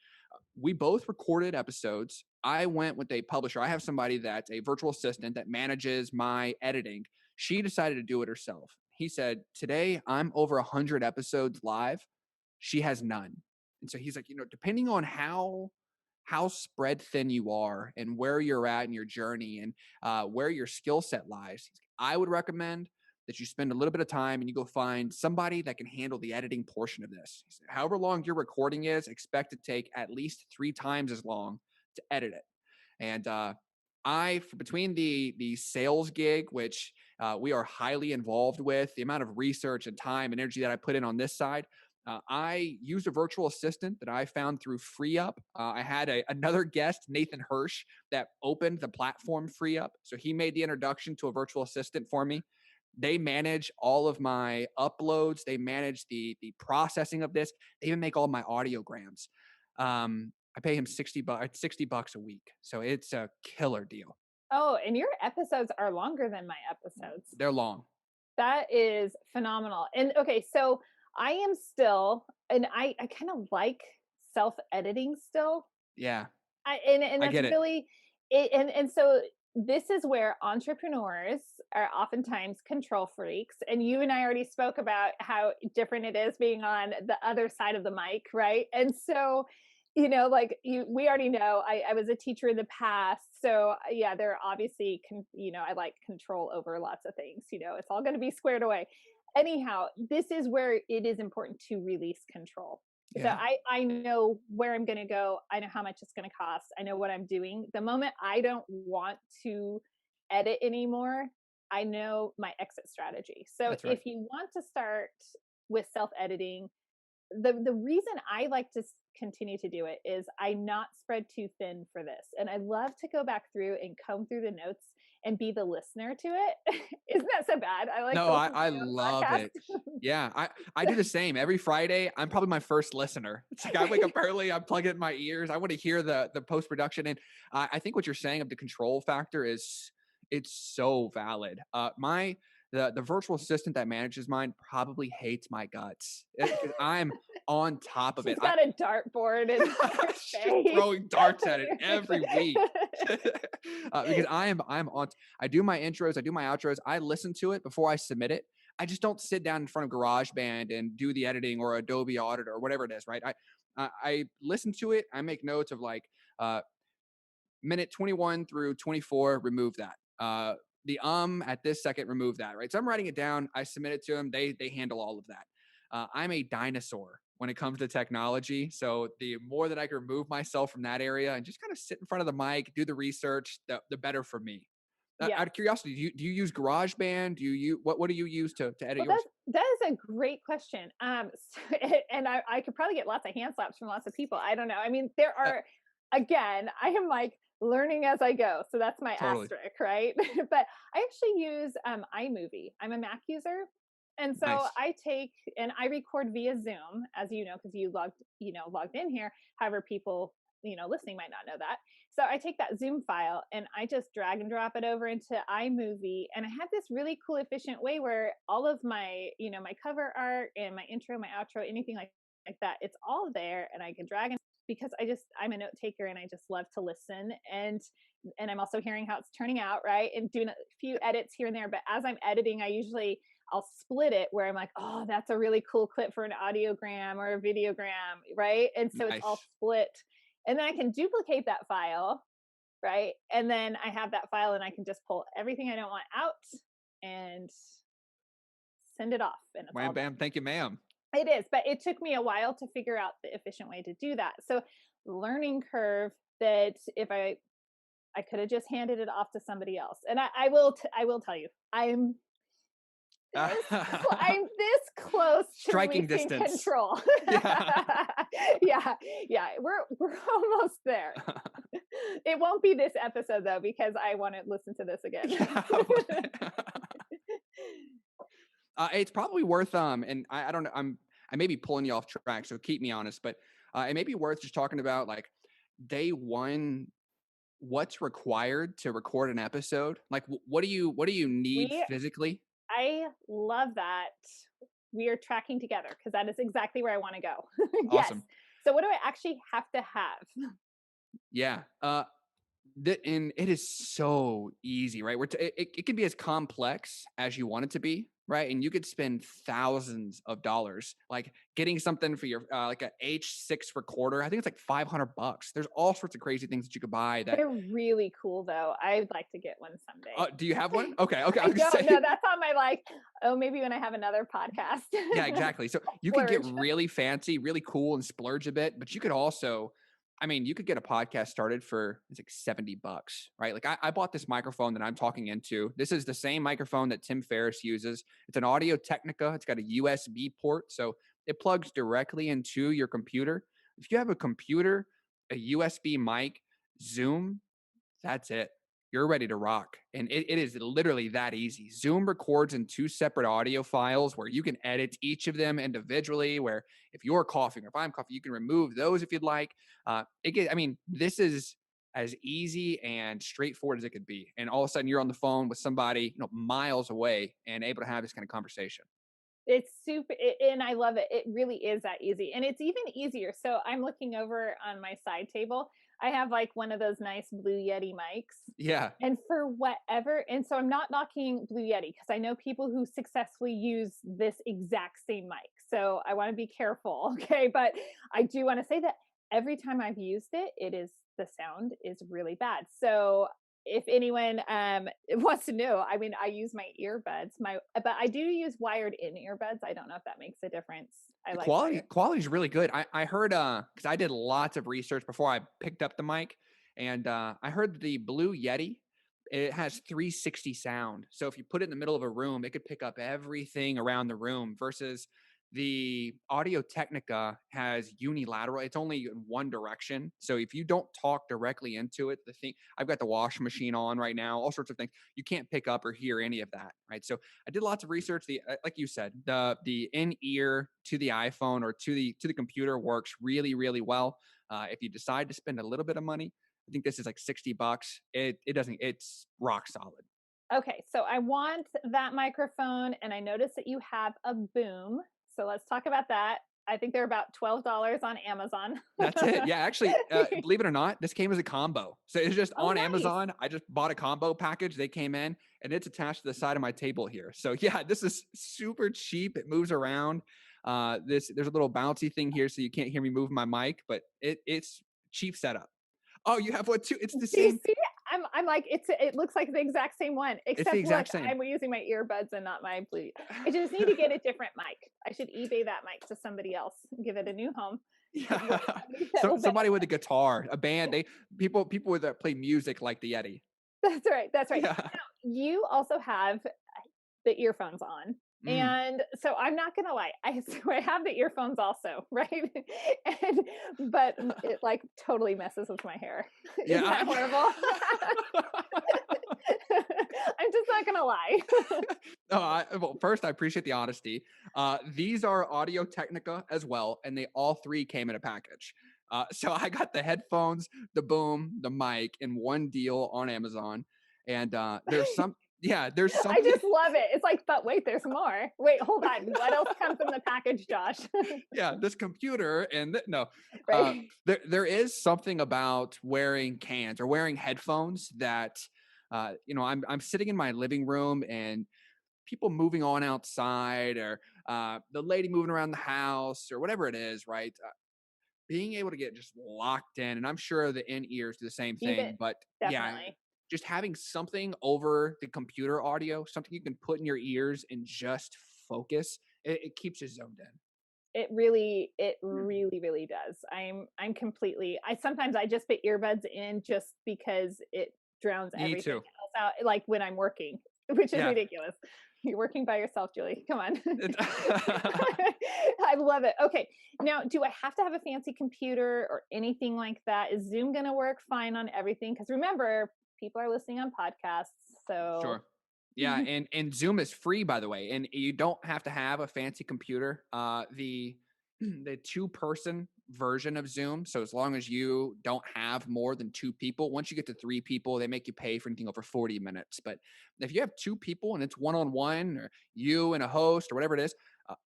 we both recorded episodes. I went with a publisher. I have somebody that's a virtual assistant that manages my editing. She decided to do it herself. He said, "Today I'm over 100 episodes live. She has none." And so he's like, depending on how spread thin you are and where you're at in your journey and where your skill set lies, I would recommend that you spend a little bit of time and you go find somebody that can handle the editing portion of this. However long your recording is, expect to take at least 3 times as long to edit it. And between the sales gig, which we are highly involved with, the amount of research and time and energy that I put in on this side, I used a virtual assistant that I found through FreeUp. I had another guest, Nathan Hirsch, that opened the platform FreeUp. So he made the introduction to a virtual assistant for me. They manage all of my uploads. They manage the processing of this. They even make all my audiograms. I pay him $60 a week. So it's a killer deal. Oh, and your episodes are longer than my episodes. They're long. That is phenomenal. And okay, so I am still, and I kind of like self editing still. Yeah, And I that's get it. really it. And so this is where entrepreneurs are oftentimes control freaks. And you and I already spoke about how different it is being on the other side of the mic, right? And so, like we already know I was a teacher in the past. So yeah, there are obviously, I like control over lots of things, it's all going to be squared away. Anyhow, this is where it is important to release control. So Yeah, I know where I'm going to go. I know how much it's going to cost. I know what I'm doing. The moment I don't want to edit anymore, I know my exit strategy. So that's right. if you want to start with self editing, the reason I like to continue to do it is I not spread too thin for this. And I love to go back through and comb through the notes and be the listener to it. Isn't that so bad? I like No, to listen to I my own love it. podcast. Yeah, I do the same. Every Friday, I'm probably my first listener. It's like I wake up early, I'm plugging it in my ears. I want to hear the post production, and I think what you're saying of the control factor is it's so valid. The virtual assistant that manages mine probably hates my guts because I'm on top of it. She's got a dartboard in her Just face. throwing darts at it every week. Because I'm on. I do my intros, I do my outros. I listen to it before I submit it. I just don't sit down in front of GarageBand and do the editing or Adobe Auditor or whatever it is, right? I listen to it. I make notes of like minute 21 through 24, remove that. The at this second, remove that, right? So I'm writing it down. I submit it to them. They handle all of that. I'm a dinosaur when it comes to technology. So the more that I can remove myself from that area and just kind of sit in front of the mic, do the research, the better for me. Yeah. Out of curiosity, do you use GarageBand? Do you what do you use to edit Well, yours? that is a great question. And I could probably get lots of hand slaps from lots of people. I don't know. I mean, there Uh, are, again, I am like learning as I go. So that's my totally asterisk, right? But I actually use iMovie. I'm a Mac user. And so nice. I take and I record via Zoom, as you know, because logged in here. However, people, listening might not know that. So I take that Zoom file and I just drag and drop it over into iMovie. And I have this really cool, efficient way where all of my, my cover art and my intro, my outro, anything like that, it's all there. And I can drag and because I'm a note taker and I just love to listen, and I'm also hearing how it's turning out, right? And doing a few edits here and there. But as I'm editing, I'll split it where I'm like, oh, that's a really cool clip for an audiogram or a videogram, right? And so it's all Nice. split. And then I can duplicate that file, right? And then I have that file and I can just pull everything I don't want out and send it off and it's Wham, all done. bam. Thank you, ma'am. It is, but it took me a while to figure out the efficient way to do that. So learning curve that if I could have just handed it off to somebody else. And I will tell you, I'm this close to Striking releasing distance. control. Yeah. Yeah, yeah, we're almost there. It won't be this episode though because I want to listen to this again. Yeah. It's probably worth and I don't know, I may be pulling you off track, so keep me honest, but it may be worth just talking about like day one, what's required to record an episode. Like what do you need we physically? I love that we are tracking together because that is exactly where I want to go. Yes. Awesome. So what do I actually have to have? Yeah. And it is so easy, right? It can be as complex as you want it to be, right? And you could spend thousands of dollars, like getting something for your like a H6 recorder. I think it's like $500. There's all sorts of crazy things that you could buy. That They're really cool though. I'd like to get one someday. do you have one? Okay, okay. I I was gonna don't know. say, That's on my like, oh, maybe when I have another podcast. yeah, exactly. So you can get Splurge. really fancy, really cool, and splurge a bit, but you could also, I mean, you could get a podcast started for it's like $70, right? Like I bought this microphone that I'm talking into. This is the same microphone that Tim Ferriss uses. It's an Audio Technica. It's got a USB port, so it plugs directly into your computer. If you have a computer, a USB mic, Zoom, that's it. You're ready to rock. And it is literally that easy. Zoom records in two separate audio files where you can edit each of them individually. Where if you're coughing or if I'm coughing, you can remove those if you'd like. I mean, this is as easy and straightforward as it could be. And all of a sudden you're on the phone with somebody, miles away and able to have this kind of conversation. It's super, and I love it. It really is that easy. And it's even easier. So I'm looking over on my side table. I have like one of those nice Blue Yeti mics. Yeah. And for whatever, and so I'm not knocking Blue Yeti because I know people who successfully use this exact same mic. So I want to be careful. Okay. But I do want to say that every time I've used it, the sound is really bad. So if anyone wants to know, I mean, I use my earbuds, but I do use wired in earbuds. I don't know if that makes a difference. I The like wired. quality is really good. I heard because I did lots of research before I picked up the mic, and I heard the Blue Yeti. It has 360 sound, so if you put it in the middle of a room, it could pick up everything around the room. Versus the Audio Technica has unilateral; it's only in one direction. So if you don't talk directly into it, the thing I've got the washing machine on right now, all sorts of things, you can't pick up or hear any of that, right? So I did lots of research. Like you said, the in ear to the iPhone or to the computer works really really well. If you decide to spend a little bit of money, I think this is like $60. It doesn't. It's rock solid. Okay, so I want that microphone, and I noticed that you have a boom. So let's talk about that. I think they're about $12 on Amazon. That's it. Yeah, actually, believe it or not, this came as a combo. So it's just Oh, on nice. Amazon. I just bought a combo package. They came in, and it's attached to the side of my table here. So yeah, this is super cheap. It moves around. There's a little bouncy thing here, so you can't hear me move my mic, but it's cheap setup. Oh, you have one too. It's the Do you same. see? I'm like, it looks like the exact same one, It's the except look, exact same. I'm using my earbuds and not my Blue. I just need to get a different mic. I should eBay that mic to somebody else and give it a new home. Yeah. So That'll somebody with a guitar, a band, people with that play music like the Yeti. That's right. That's right. Yeah. Now, you also have the earphones on. Mm. And so I'm not gonna lie, so I have the earphones also, right? And but it like totally messes with my hair. Yeah. Isn't that horrible? I'm just not gonna lie. Well, first, I appreciate the honesty. These are Audio Technica as well, and they all three came in a package. So I got the headphones, the boom, the mic in one deal on Amazon. And there's some. Yeah, there's I something. just love it. It's like, but wait, there's more. Wait, hold on. What else comes in the package, Josh? Yeah, this computer and no, Right? there is something about wearing cans or wearing headphones that, I'm sitting in my living room and people moving on outside, or the lady moving around the house, or whatever it is, right? Being able to get just locked in, and I'm sure the in ears do the same Even thing, but yeah, definitely. just having something over the computer audio, something you can put in your ears and just focus, it keeps you zoned in. It really does. I'm completely. I sometimes I just put earbuds in just because it drowns Me everything too. else out. Like when I'm working, which is Yeah. ridiculous. You're working by yourself, Julie. Come on. It's I love it. Okay, now do I have to have a fancy computer or anything like that? Is Zoom going to work fine on everything? Because remember, people are listening on podcasts, so Sure. Yeah, and Zoom is free, by the way, and you don't have to have a fancy computer. The the two-person version of Zoom, so as long as you don't have more than two people, once you get to three people, they make you pay for anything over 40 minutes. But if you have two people and it's one-on-one, or you and a host or whatever it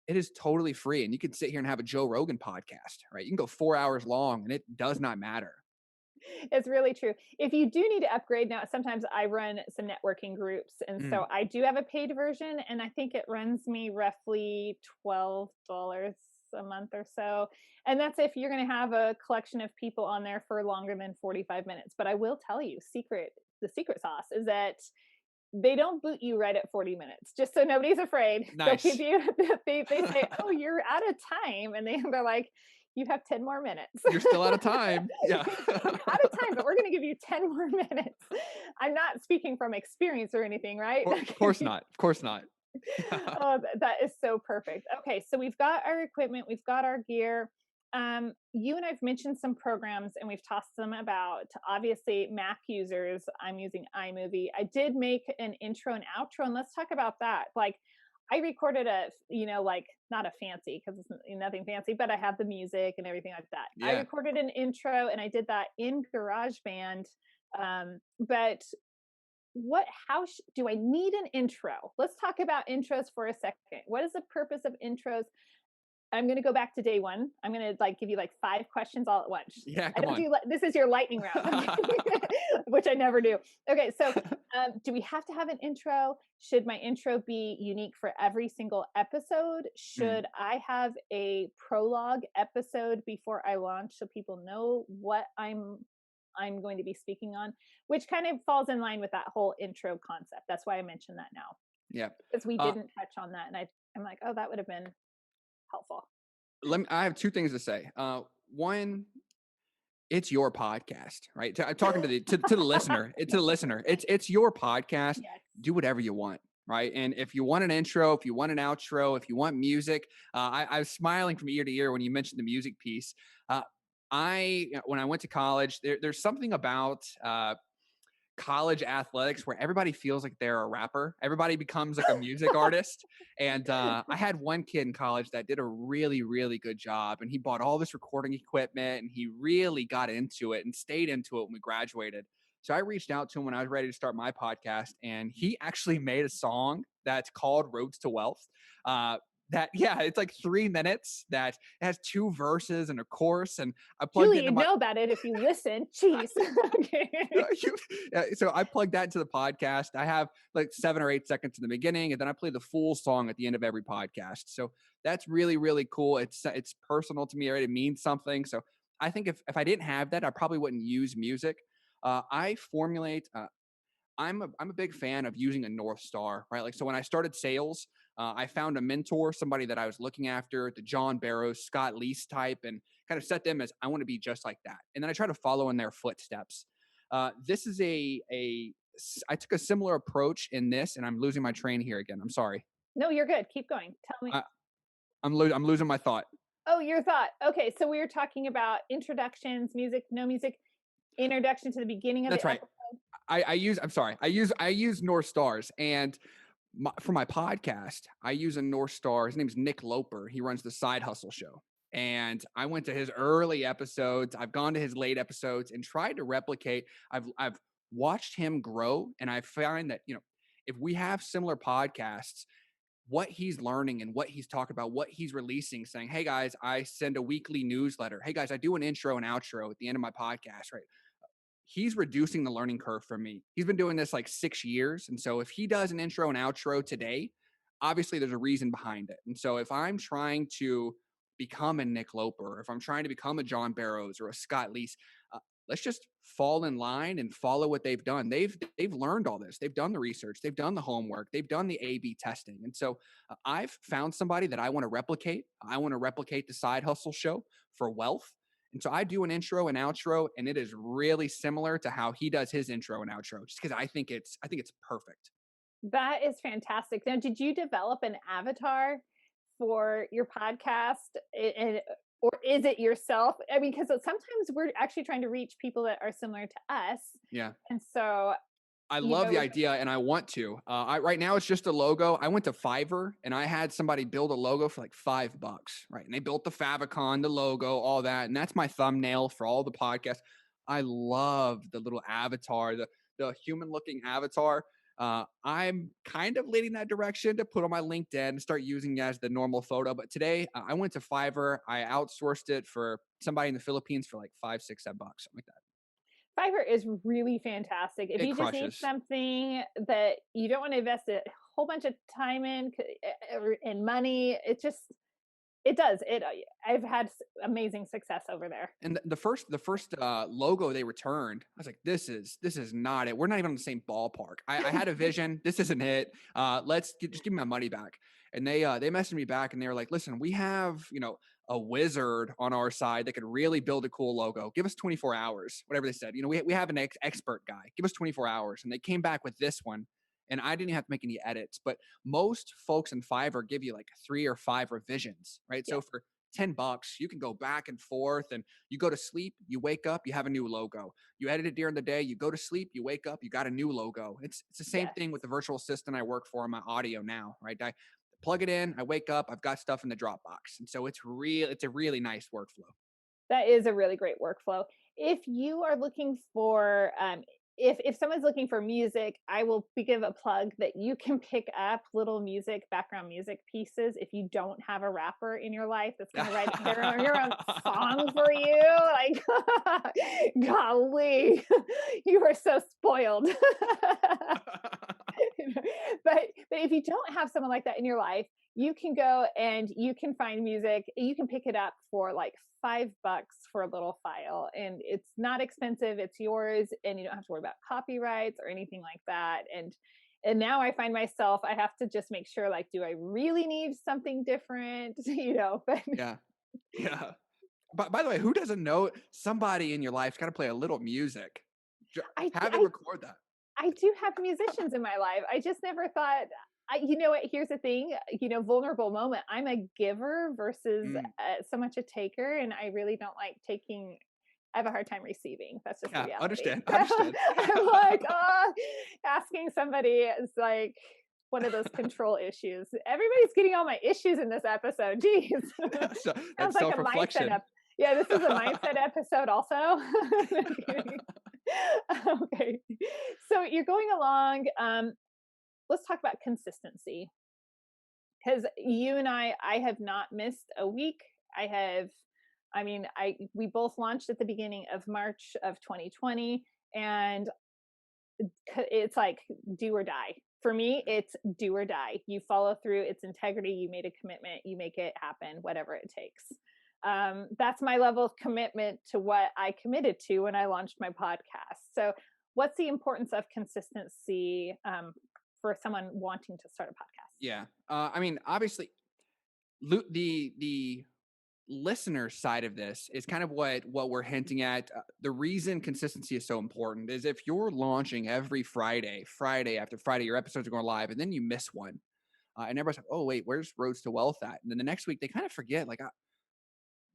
is totally free, and you can sit here and have a Joe Rogan podcast, right? You can go 4 hours long, and it does not matter. it's really true. If you do need to upgrade now, sometimes I run some networking groups, and Mm, so I do have a paid version, and I think it runs me roughly $12 a month or so. And that's if you're going to have a collection of people on there for longer than 45 minutes. But I will tell you, the secret sauce is that they don't boot you right at 40 minutes, just so nobody's afraid. They'll give nice. you, they say, oh, you're out of time. And they're like, you have 10 more minutes. You're still out of time. Yeah. You're out of time, but we're going to give you 10 more minutes. I'm not speaking from experience or anything, right? Of course not. Of course not. Yeah. Oh, that is so perfect. Okay, so we've got our equipment, we've got our gear. You and I've mentioned some programs and we've tossed them about. Obviously, Mac users, I'm using iMovie. I did make an intro and outro, and let's talk about that. Like, I recorded like not a fancy because it's nothing fancy, but I have the music and everything like that. I Yeah. recorded an intro and I did that in GarageBand. But do I need an intro? Let's talk about intros for a second. What is the purpose of intros? I'm going to go back to day one. I'm going to give you like 5 questions all at once. Yeah, I come don't on. do this is your lightning round, okay? Which I never do. Okay, so do we have to have an intro? Should my intro be unique for every single episode? Mm, Should I have a prologue episode before I launch so people know what I'm going to be speaking on, which kind of falls in line with that whole intro concept. That's why I mentioned that now, yeah. because we Uh, didn't touch on that, and I'm like, oh, that would have been helpful. I have two things to say. One, it's your podcast, right? I'm talking to the listener. To the listener. It's your podcast. Yes. Do whatever you want, right? And if you want an intro, if you want an outro, if you want music, I was smiling from ear to ear when you mentioned the music piece. When I went to college, there's something about college athletics where everybody feels like they're a rapper. Everybody becomes like a music artist. And I had one kid in college that did a really, really good job. And he bought all this recording equipment and he really got into it and stayed into it when we graduated. So I reached out to him when I was ready to start my podcast, and he actually made a song that's called Rhodes to Wealth. It's like 3 minutes, that has two verses and a chorus. And I plugged it Julie, into you'd my know about it if you listen. Jeez. Okay. so I plugged that into the podcast. I have like 7 or 8 seconds in the beginning, and then I play the full song at the end of every podcast. So that's really, really cool. It's personal to me, right? It means something. So I think if I didn't have that, I probably wouldn't use music. I formulate. I'm a big fan of using a North Star, right? Like, so when I started sales, I found a mentor, somebody that I was looking after, the John Barrows, Scott Leese type, and kind of set them as, I want to be just like that. And then I try to follow in their footsteps. This is I took a similar approach in this, and I'm losing my train here again. I'm sorry. No, you're good. Keep going. Tell me. I, I'm losing my thought. Oh, your thought. Okay, so we were talking about introductions, music, no music, introduction to the beginning of That's the right. episode. I'm sorry. I use North Stars, and for my podcast, I use a North Star. His name's Nick Loper. He runs the Side Hustle Show. And I went to his early episodes. I've gone to his late episodes and tried to replicate. I've watched him grow, and I find that, if we have similar podcasts, what he's learning and what he's talking about, what he's releasing, saying, hey guys, I send a weekly newsletter. Hey guys, I do an intro and outro at the end of my podcast, right? He's reducing the learning curve for me. He's been doing this like 6 years. And so if he does an intro and outro today, obviously there's a reason behind it. And so if I'm trying to become a Nick Loper, if I'm trying to become a John Barrows or a Scott Leese, let's just fall in line and follow what they've done. They've learned all this. They've done the research. They've done the homework. They've done the A/B testing. And so I've found somebody that I want to replicate. I want to replicate the Side Hustle Show for wealth. And so I do an intro and outro, and it is really similar to how he does his intro and outro, just because I think it's perfect. That is fantastic. Now, did you develop an avatar for your podcast, and or is it yourself? I mean, because sometimes we're actually trying to reach people that are similar to us, Yeah. and so I love the idea, and I want to. Right now it's just a logo. I went to Fiverr and I had somebody build a logo for like $5, right? And they built the favicon, the logo, all that, and that's my thumbnail for all the podcasts. I love the little avatar, the human-looking avatar. I'm kind of leading that direction to put on my LinkedIn and start using it as the normal photo. But today I went to Fiverr. I outsourced it for somebody in the Philippines for like $5, $6, $7, something like that. Fiverr is really fantastic. If It you just need crushes. something that you don't want to invest a whole bunch of time in and money, it does. I've had amazing success over there. And the first logo they returned, I was like, this is not it. We're not even on the same ballpark. I had a vision. This isn't it. Just give me my money back. And they messaged me back and they were like, listen, we have, a wizard on our side that could really build a cool logo. Give us 24 hours, whatever they said. We have an expert guy. Give us 24 hours. And they came back with this one. And I didn't even have to make any edits, but most folks in Fiverr give you like 3 or 5 revisions, right? Yeah. So for $10, you can go back and forth, and you go to sleep, you wake up, you have a new logo. You edit it during the day, you go to sleep, you wake up, you got a new logo. It's the same Yes. thing with the virtual assistant I work for in my audio now, right? I plug it in, I wake up, I've got stuff in the Dropbox. And so it's a really nice workflow. That is a really great workflow. If you are looking for if someone's looking for music, I will give a plug that you can pick up little background music pieces if you don't have a rapper in your life that's going to write your own song for you. Like, golly, you are so spoiled. but if you don't have someone like that in your life, you can go and you can find music. You can pick it up for like $5 for a little file, and it's not expensive. It's yours, and you don't have to worry about copyrights or anything like that. And now I find myself, I have to just make sure, like, do I really need something different? But Yeah. Yeah. But by the way, who doesn't know somebody in your life's got to play a little music? I, Have them I record that. I do have musicians in my life. I just never thought. You know what? Here's the thing. Vulnerable moment. I'm a giver versus so much a taker, and I really don't like taking. I have a hard time receiving. That's just the reality. Understand. I'm like, asking somebody is like one of those control issues. Everybody's getting all my issues in this episode. Jeez, So sounds that's like a self-reflection. mindset. Yeah, this is a mindset episode also. Okay, so you're going along. Let's talk about consistency, because you and I have not missed a week. We both launched at the beginning of March of 2020, and it's like do or die. For me, it's do or die. You follow through. It's integrity. You made a commitment. You make it happen, whatever it takes. That's my level of commitment to what I committed to when I launched my podcast. So what's the importance of consistency for someone wanting to start a podcast? Yeah. Obviously, the listener side of this is kind of what we're hinting at. The reason consistency is so important is if you're launching every Friday after Friday, your episodes are going live, and then you miss one. And everybody's like, oh, wait, where's Rhodes to Wealth at? And then the next week, they kind of forget, like,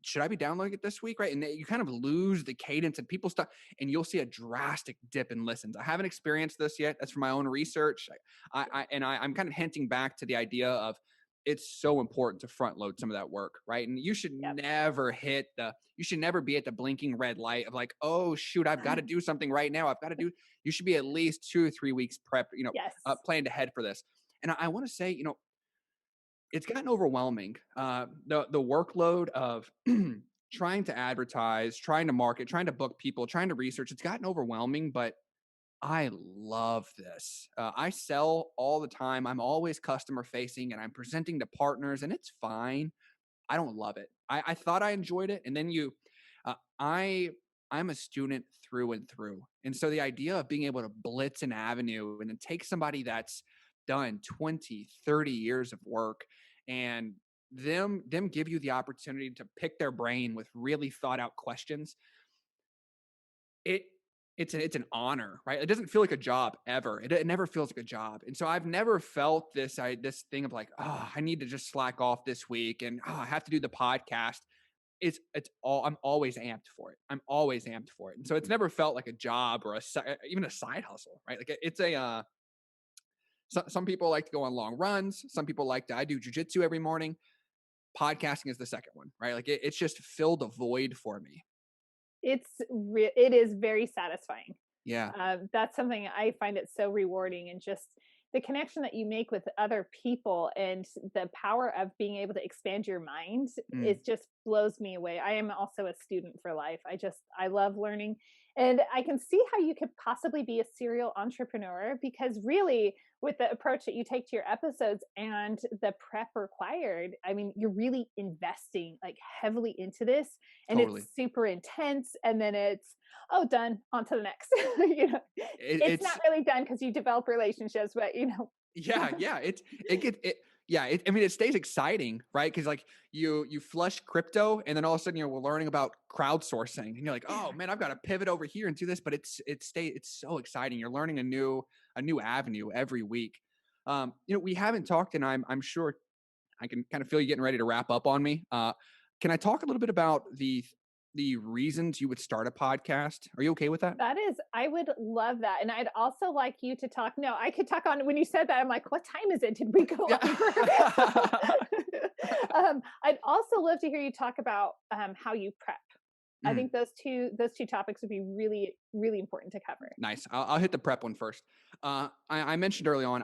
should I be downloading it this week? Right. And you kind of lose the cadence and people start, and you'll see a drastic dip in listens. I haven't experienced this yet. That's from my own research. I'm kind of hinting back to the idea of it's so important to front load some of that work, right? And you should Yep. never you should never be at the blinking red light of like, oh shoot, I've got to do something right now. You should be at least 2 or 3 weeks prep, Yes. planned ahead for this. And I want to say, it's gotten overwhelming. The workload of trying to advertise, trying to market, trying to book people, trying to research, it's gotten overwhelming, but I love this. I sell all the time. I'm always customer facing and I'm presenting to partners and it's fine. I don't love it. I thought I enjoyed it. And then uh, I, I'm a student through and through. And so the idea of being able to blitz an avenue and then take somebody that's done 20, 30 years of work and them give you the opportunity to pick their brain with really thought out questions, it it's an honor, right? It doesn't feel like a job ever. It never feels like a job. And so I've never felt this thing of like, oh, I need to just slack off this week and oh, I have to do the podcast. It's all I'm always amped for it. I'm always amped for it. And so it's never felt like a job or even a side hustle, right? Like it's a some people like to go on long runs. Some people I do jujitsu every morning. Podcasting is the second one, right? Like it's just filled a void for me. It is very satisfying. Yeah, That's something I find it so rewarding, and just the connection that you make with other people and the power of being able to expand your mind, mm, it just blows me away. I am also a student for life. I love learning, and I can see how you could possibly be a serial entrepreneur, because really, with the approach that you take to your episodes and the prep required, I mean, you're really investing like heavily into this, and it's totally. super intense, and then it's, oh, done, on to the next. It's not It's really done because you develop relationships, but Yeah, yeah. It get it yeah, I mean it stays exciting, right? Because like you flush crypto and then all of a sudden we're learning about crowdsourcing and you're like, oh Yeah. man, I've got to pivot over here and do this, but it's so exciting. You're learning a new avenue every week. We haven't talked and I'm sure I can kind of feel you getting ready to wrap up on me. Can I talk a little bit about the reasons you would start a podcast? Are you okay with that? That is, I would love that. And I'd also like you to talk. No, I could talk on, when you said that, I'm like, what time is it? Did we go Yeah. over? I'd also love to hear you talk about how you prep. I Mm. think those two topics would be really, really important to cover. Nice. I'll hit the prep one first. I mentioned early on,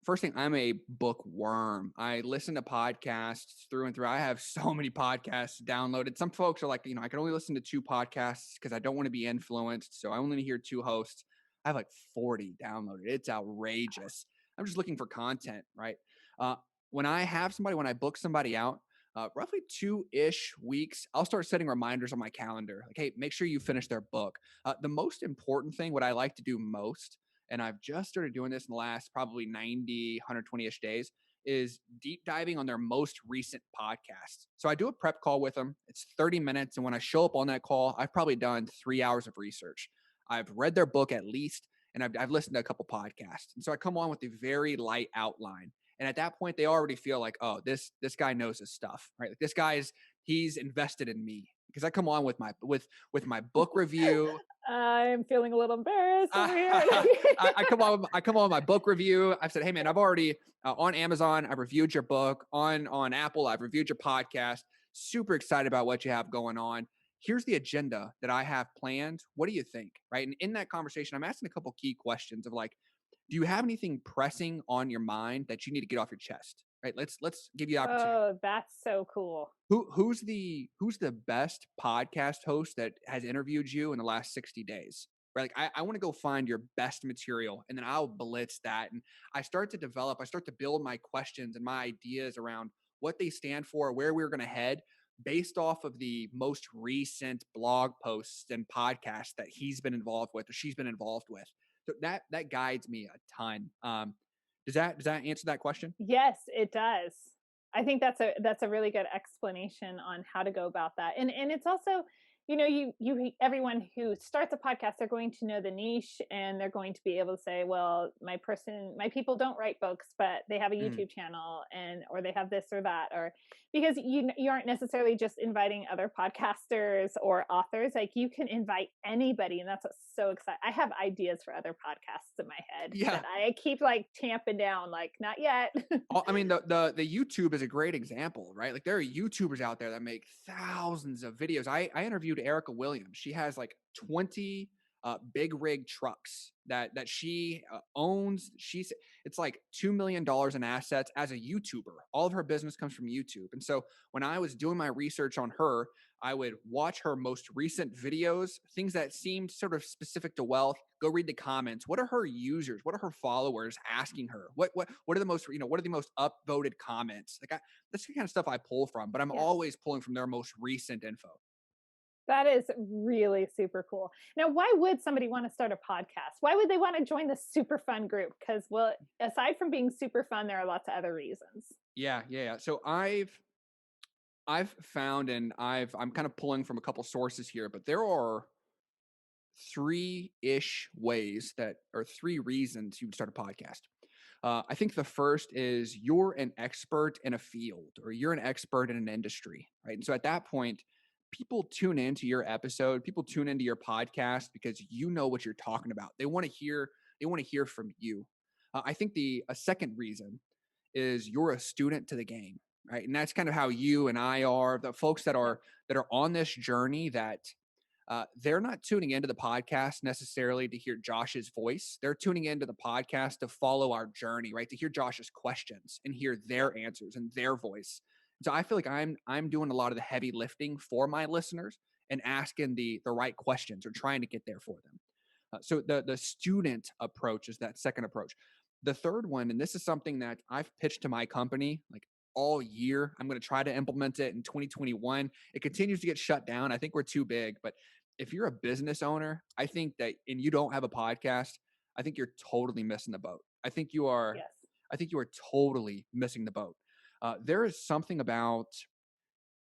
first thing, I'm a bookworm. I listen to podcasts through and through. I have so many podcasts downloaded. Some folks are like, I can only listen to 2 podcasts because I don't want to be influenced. So I only hear 2 hosts. I have like 40 downloaded. It's outrageous. I'm just looking for content, right? Uh, when I book somebody out, roughly 2-ish weeks, I'll start setting reminders on my calendar. Like, hey, make sure you finish their book. The most important thing, what I like to do most, and I've just started doing this in the last probably 90, 120-ish days, is deep diving on their most recent podcast. So I do a prep call with them. It's 30 minutes. And when I show up on that call, I've probably done 3 hours of research. I've read their book at least, and I've listened to a couple podcasts. And so I come on with a very light outline. And at that point, they already feel like, oh, this guy knows his stuff, right? Like he's invested in me because I come on with my book review. I'm feeling a little embarrassed over here. I come on with my book review. I've said, hey man, I've already on Amazon, I've reviewed your book. On Apple, I've reviewed your podcast. Super excited about what you have going on. Here's the agenda that I have planned. What do you think? Right. And in that conversation, I'm asking a couple key questions of like, do you have anything pressing on your mind that you need to get off your chest? Right. Let's give you the opportunity. Oh, that's so cool. Who's the best podcast host that has interviewed you in the last 60 days? Right. Like I want to go find your best material and then I'll blitz that. And I start to build my questions and my ideas around what they stand for, where we're going to head based off of the most recent blog posts and podcasts that he's been involved with or she's been involved with. So that guides me a ton. Does that answer that question? Yes, it does. I think that's a really good explanation on how to go about that. And it's also, everyone who starts a podcast, they're going to know the niche, and they're going to be able to say, well, my people don't write books, but they have a Mm. YouTube channel, or they have this or that, or because you aren't necessarily just inviting other podcasters or authors. Like, you can invite anybody, and that's what's so exciting. I have ideas for other podcasts in my head Yeah. that I keep like tamping down, like, not yet. I mean, the YouTube is a great example, right? Like, there are YouTubers out there that make thousands of videos. I interviewed Erica Williams. She has like 20 big rig trucks that she owns. It's like $2 million in assets as a YouTuber. All of her business comes from YouTube. And so when I was doing my research on her, I would watch her most recent videos, things that seemed sort of specific to wealth. Go read the comments. What are her users? What are her followers asking her? What are the most, what are the most upvoted comments? That's the kind of stuff I pull from, but I'm Yes. always pulling from their most recent info. That is really super cool. Now, why would somebody want to start a podcast? Why would they want to join this super fun group? Because, well, aside from being super fun, there are lots of other reasons. Yeah. So I've found, and I'm kind of pulling from a couple sources here, but there are three-ish ways that, or three reasons you would start a podcast. I think the first is you're an expert in a field, or you're an expert in an industry, right? And so at that point, people tune into your episode, people tune into your podcast because you know what you're talking about. They want to hear from you. I think a second reason is you're a student to the game, right? And that's kind of how you and I are. The folks that are on this journey, that they're not tuning into the podcast necessarily to hear Josh's voice. They're tuning into the podcast to follow our journey, right? To hear Josh's questions and hear their answers and their voice. So I feel like I'm doing a lot of the heavy lifting for my listeners and asking the right questions, or trying to get there for them. So the student approach is that second approach. The third one, and this is something that I've pitched to my company like all year. I'm going to try to implement it in 2021. It continues to get shut down. I think we're too big, but if you're a business owner, I think that, and you don't have a podcast, I think you're totally missing the boat. I think you are. Yes. I think you are totally missing the boat. There is something about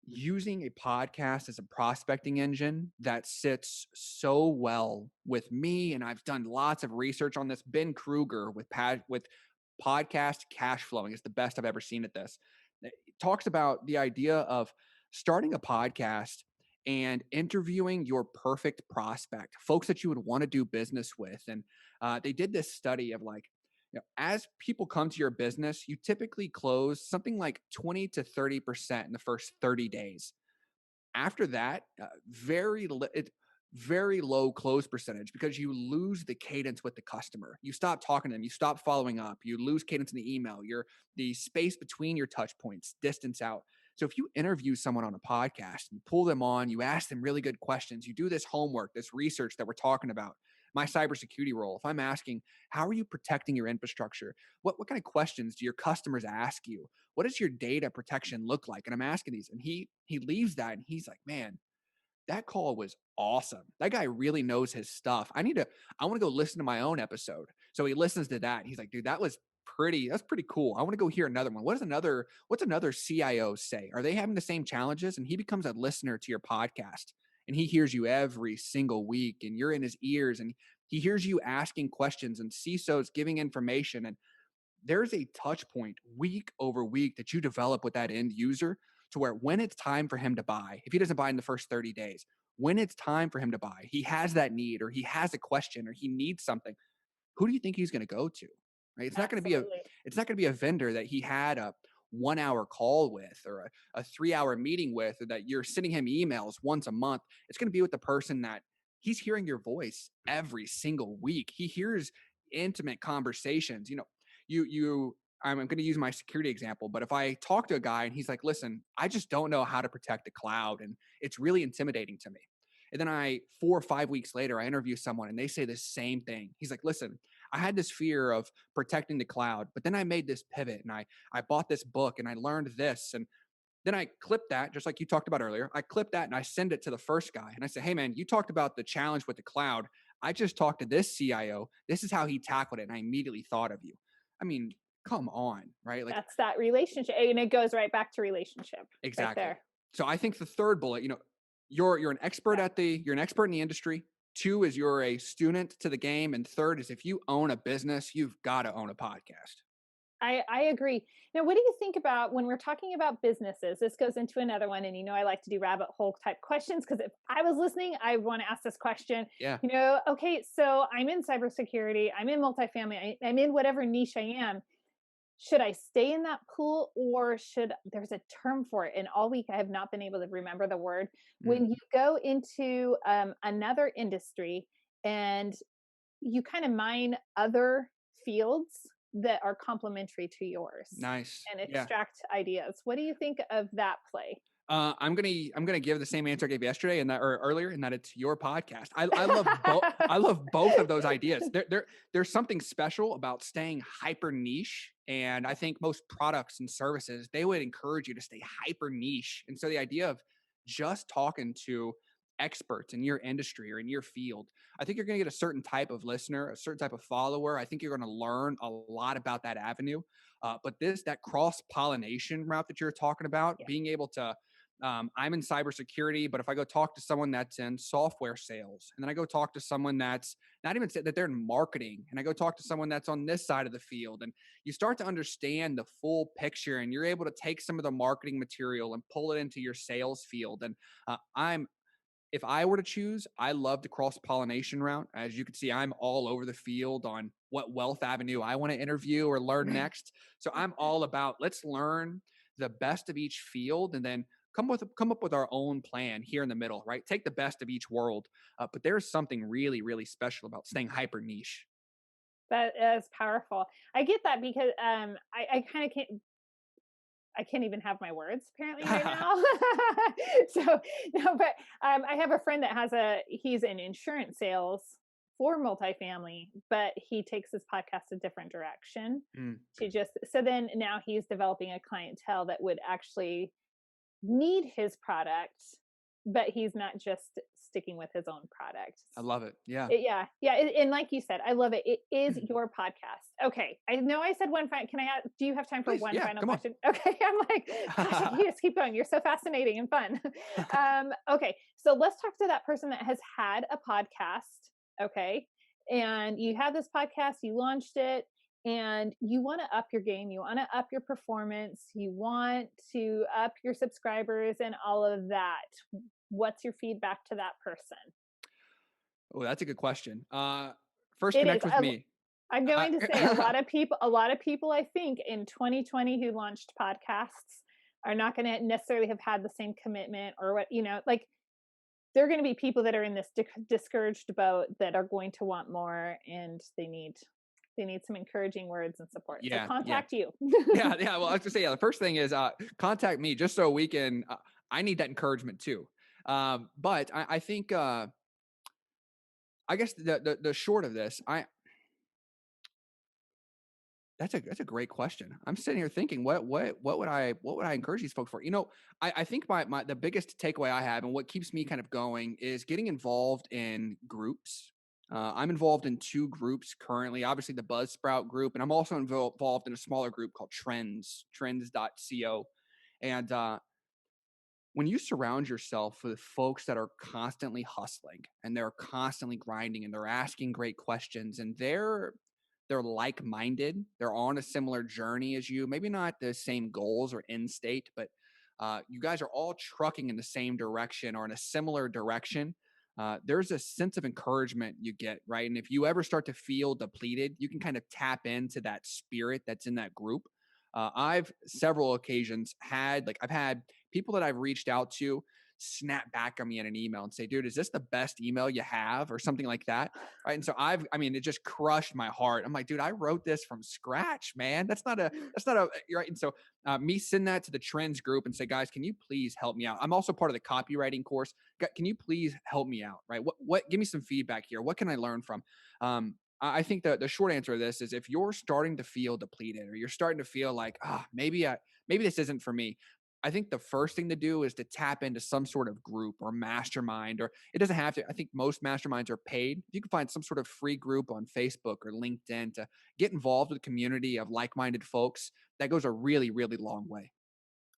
using a podcast as a prospecting engine that sits so well with me. And I've done lots of research on this. Ben Kruger with podcast cash flowing is the best I've ever seen at this. It talks about the idea of starting a podcast and interviewing your perfect prospect, folks that you would want to do business with. And they did this study of like, as people come to your business, you typically close something like 20 to 30% in the first 30 days. After that, very low close percentage, because you lose the cadence with the customer. You stop talking to them, you stop following up, you lose cadence in the email, the space between your touch points distance out. So if you interview someone on a podcast, you pull them on, you ask them really good questions, you do this homework, this research that we're talking about. My cybersecurity role, if I'm asking, how are you protecting your infrastructure? What kind of questions do your customers ask you? What does your data protection look like? And I'm asking these, and he leaves that, and he's like, man, that call was awesome. That guy really knows his stuff. I want to go listen to my own episode. So he listens to that. And he's like, dude, that's pretty cool. I want to go hear another one. What's another CIO say? Are they having the same challenges? And he becomes a listener to your podcast, and he hears you every single week, and you're in his ears, and he hears you asking questions, and CISOs giving information. And there's a touch point week over week that you develop with that end user, to where when it's time for him to buy, if he doesn't buy in the first 30 days, when it's time for him to buy, he has that need, or he has a question, or he needs something. Who do you think he's going to go to? Right? Absolutely. It's not going to be a vendor that he had a 1 hour call with, or a 3 hour meeting with, or that you're sending him emails once a month. It's going to be with the person that he's hearing your voice every single week. He hears intimate conversations. I'm going to use my security example, but if I talk to a guy and he's like, listen, I just don't know how to protect the cloud, and it's really intimidating to me. And then 4 or 5 weeks later, I interview someone and they say the same thing. He's like, listen, I had this fear of protecting the cloud, but then I made this pivot, and I bought this book, and I learned this. And then I clip that, just like you talked about earlier. I clip that and I send it to the first guy. And I say, hey, man, you talked about the challenge with the cloud. I just talked to this CIO. This is how he tackled it. And I immediately thought of you. I mean, come on, right? Like, That's that relationship. And it goes right back to relationship right exactly. there. So I think the third bullet, you're an expert Yeah. you're an expert in the industry. Two is you're a student to the game, and third is if you own a business, you've got to own a podcast. I agree. Now, what do you think about when we're talking about businesses? This goes into another one, and I like to do rabbit hole type questions because if I was listening, I want to ask this question. Yeah. Okay, so I'm in cybersecurity, I'm in multifamily, I'm in whatever niche I am. Should I stay in that pool, or there's a term for it? And all week I have not been able to remember the word. Mm, When you go into another industry and you kind of mine other fields that are complementary to yours nice. and Yeah. extract ideas. What do you think of that play? I'm gonna give the same answer I gave yesterday and that or earlier, and that it's your podcast. I love both. I love both of those ideas. There's something special about staying hyper niche, and I think most products and services they would encourage you to stay hyper niche. And so the idea of just talking to experts in your industry or in your field, I think you're going to get a certain type of listener, a certain type of follower. I think you're going to learn a lot about that avenue. But that cross pollination route that you're talking about, Yeah. being able to I'm in cybersecurity, but if I go talk to someone that's in software sales, and then I go talk to someone that's not even that they're in marketing, and I go talk to someone that's on this side of the field, and you start to understand the full picture, and you're able to take some of the marketing material and pull it into your sales field. And I'm if I were to choose, I love the cross pollination route. As you can see, I'm all over the field on what wealth avenue I want to interview or learn next. So I'm all about let's learn the best of each field and then come up with our own plan here in the middle, right? Take the best of each world. But there's something really, really special about staying hyper niche. That is powerful. I get that because I kind of can't even have my words apparently right now. So no, but I have a friend that he's in insurance sales for multifamily, but he takes his podcast a different direction Mm, to just so then now he's developing a clientele that would actually need his product, but he's not just sticking with his own product. I love it. Yeah. Yeah, and like you said, I love it. It is your podcast. Okay, I know I said one final. Do you have time for Please. one Yeah. final Come on. question? Okay, I'm like, gosh, I can just keep going. You're so fascinating and fun. Okay, so let's talk to that person that has had a podcast. Okay, and you have this podcast, you launched it, and you want to up your game, you want to up your performance, you want to up your subscribers and all of that. What's your feedback to that person? Oh, that's a good question. First, It is. connect with me. I'm I, going to say a lot of people I think in 2020 who launched podcasts are not going to necessarily have had the same commitment or like there are going to be people that are in this discouraged boat that are going to want more and they need some encouraging words and support. So yeah. Yeah. contact you. Yeah, yeah. Well, I was gonna say, yeah. The first thing is contact me just so we can. I need that encouragement too. But I think I guess the short of this, that's a great question. I'm sitting here thinking, what would I encourage these folks for? I think my the biggest takeaway I have and what keeps me kind of going is getting involved in groups. I'm involved in two groups currently. Obviously, the Buzzsprout group, and I'm also involved in a smaller group called Trends.co. And when you surround yourself with folks that are constantly hustling and they're constantly grinding and they're asking great questions and they're like-minded, they're on a similar journey as you, maybe not the same goals or end state, but you guys are all trucking in the same direction or in a similar direction. There's a sense of encouragement you get, right? And if you ever start to feel depleted, you can kind of tap into that spirit that's in that group. I've several occasions I've had people that I've reached out to snap back on me in an email and say, dude, is this the best email you have or something like that? Right. And so it just crushed my heart. I'm like, dude, I wrote this from scratch, man. Right. And so me send that to the trends group and say, guys, can you please help me out? I'm also part of the copywriting course. Can you please help me out? Right. Give me some feedback here. What can I learn from? I think the short answer to this is if you're starting to feel depleted or you're starting to feel like, maybe this isn't for me. I think the first thing to do is to tap into some sort of group or mastermind, or it doesn't have to. I think most masterminds are paid. If you can find some sort of free group on Facebook or LinkedIn to get involved with a community of like-minded folks, that goes a really, really long way.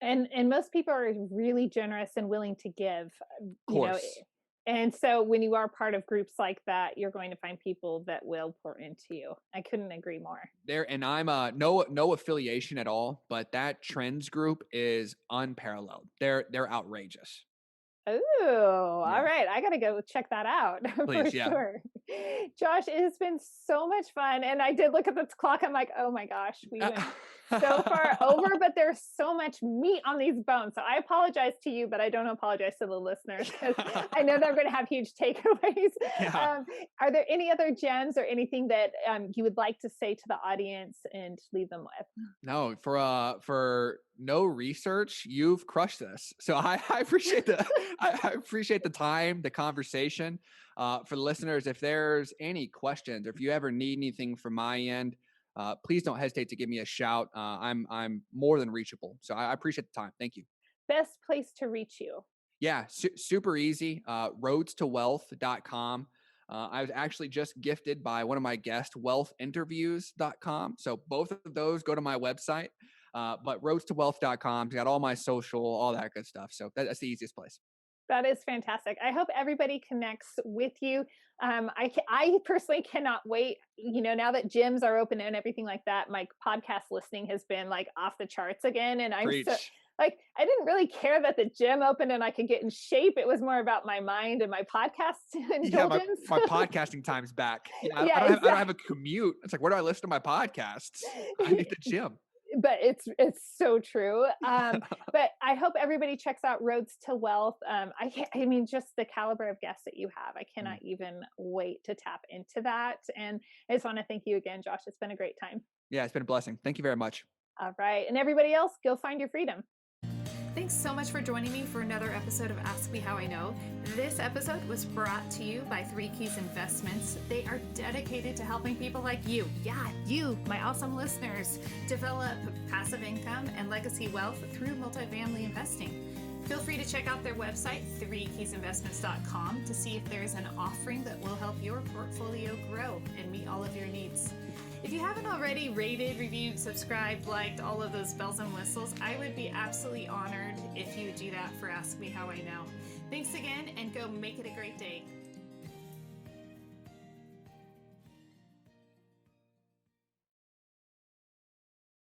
And most people are really generous and willing to give, Of you know, course. and so when you are part of groups like that, you're going to find people that will pour into you. I couldn't agree more. There, and I'm no affiliation at all, but that trends group is unparalleled. They're outrageous. Oh, all Yeah. right. I got to go check that out for Please, yeah. sure. Josh, it has been so much fun. And I did look at the clock. I'm like, oh my gosh, we went so far over, but there's so much meat on these bones. So I apologize to you, but I don't apologize to the listeners because I know they're going to have huge takeaways. Yeah. Are there any other gems or anything that you would like to say to the audience and leave them with? No, for no research, you've crushed this. So I appreciate I appreciate the time, the conversation. For the listeners, if there's any questions or if you ever need anything from my end, please don't hesitate to give me a shout. I'm more than reachable. So I appreciate the time. Thank you. Best place to reach you. Yeah, super easy. Rhodestowealth.com. I was actually just gifted by one of my guests, wealthinterviews.com. So both of those go to my website. But rhodestowealth.com, got all my social, all that good stuff. So that's the easiest place. That is fantastic. I hope everybody connects with you. I personally cannot wait. You know, now that gyms are open and everything like that, my podcast listening has been like off the charts again. And I'm so Preach. like, I didn't really care that the gym opened and I could get in shape. It was more about my mind and my podcast Yeah, indulgence. my podcasting time's back. Yeah, Yeah, I don't have exactly. a commute. It's like, where do I listen to my podcasts? I need the gym. But it's so true. But I hope everybody checks out Roads to Wealth. I mean, just the caliber of guests that you have, I cannot Mm. even wait to tap into that. And I just want to thank you again, Josh. It's been a great time. Yeah, it's been a blessing. Thank you very much. All right, and everybody else, go find your freedom. Thanks so much for joining me for another episode of Ask Me How I Know. This episode was brought to you by Three Keys Investments. They are dedicated to helping people like you, you, my awesome listeners, develop passive income and legacy wealth through multifamily investing. Feel free to check out their website, threekeysinvestments.com, to see if there's an offering that will help your portfolio grow and meet all of your needs. If you haven't already rated, reviewed, subscribed, liked, all of those bells and whistles, I would be absolutely honored if you would do that for Ask Me How I Know. Thanks again, and go make it a great day.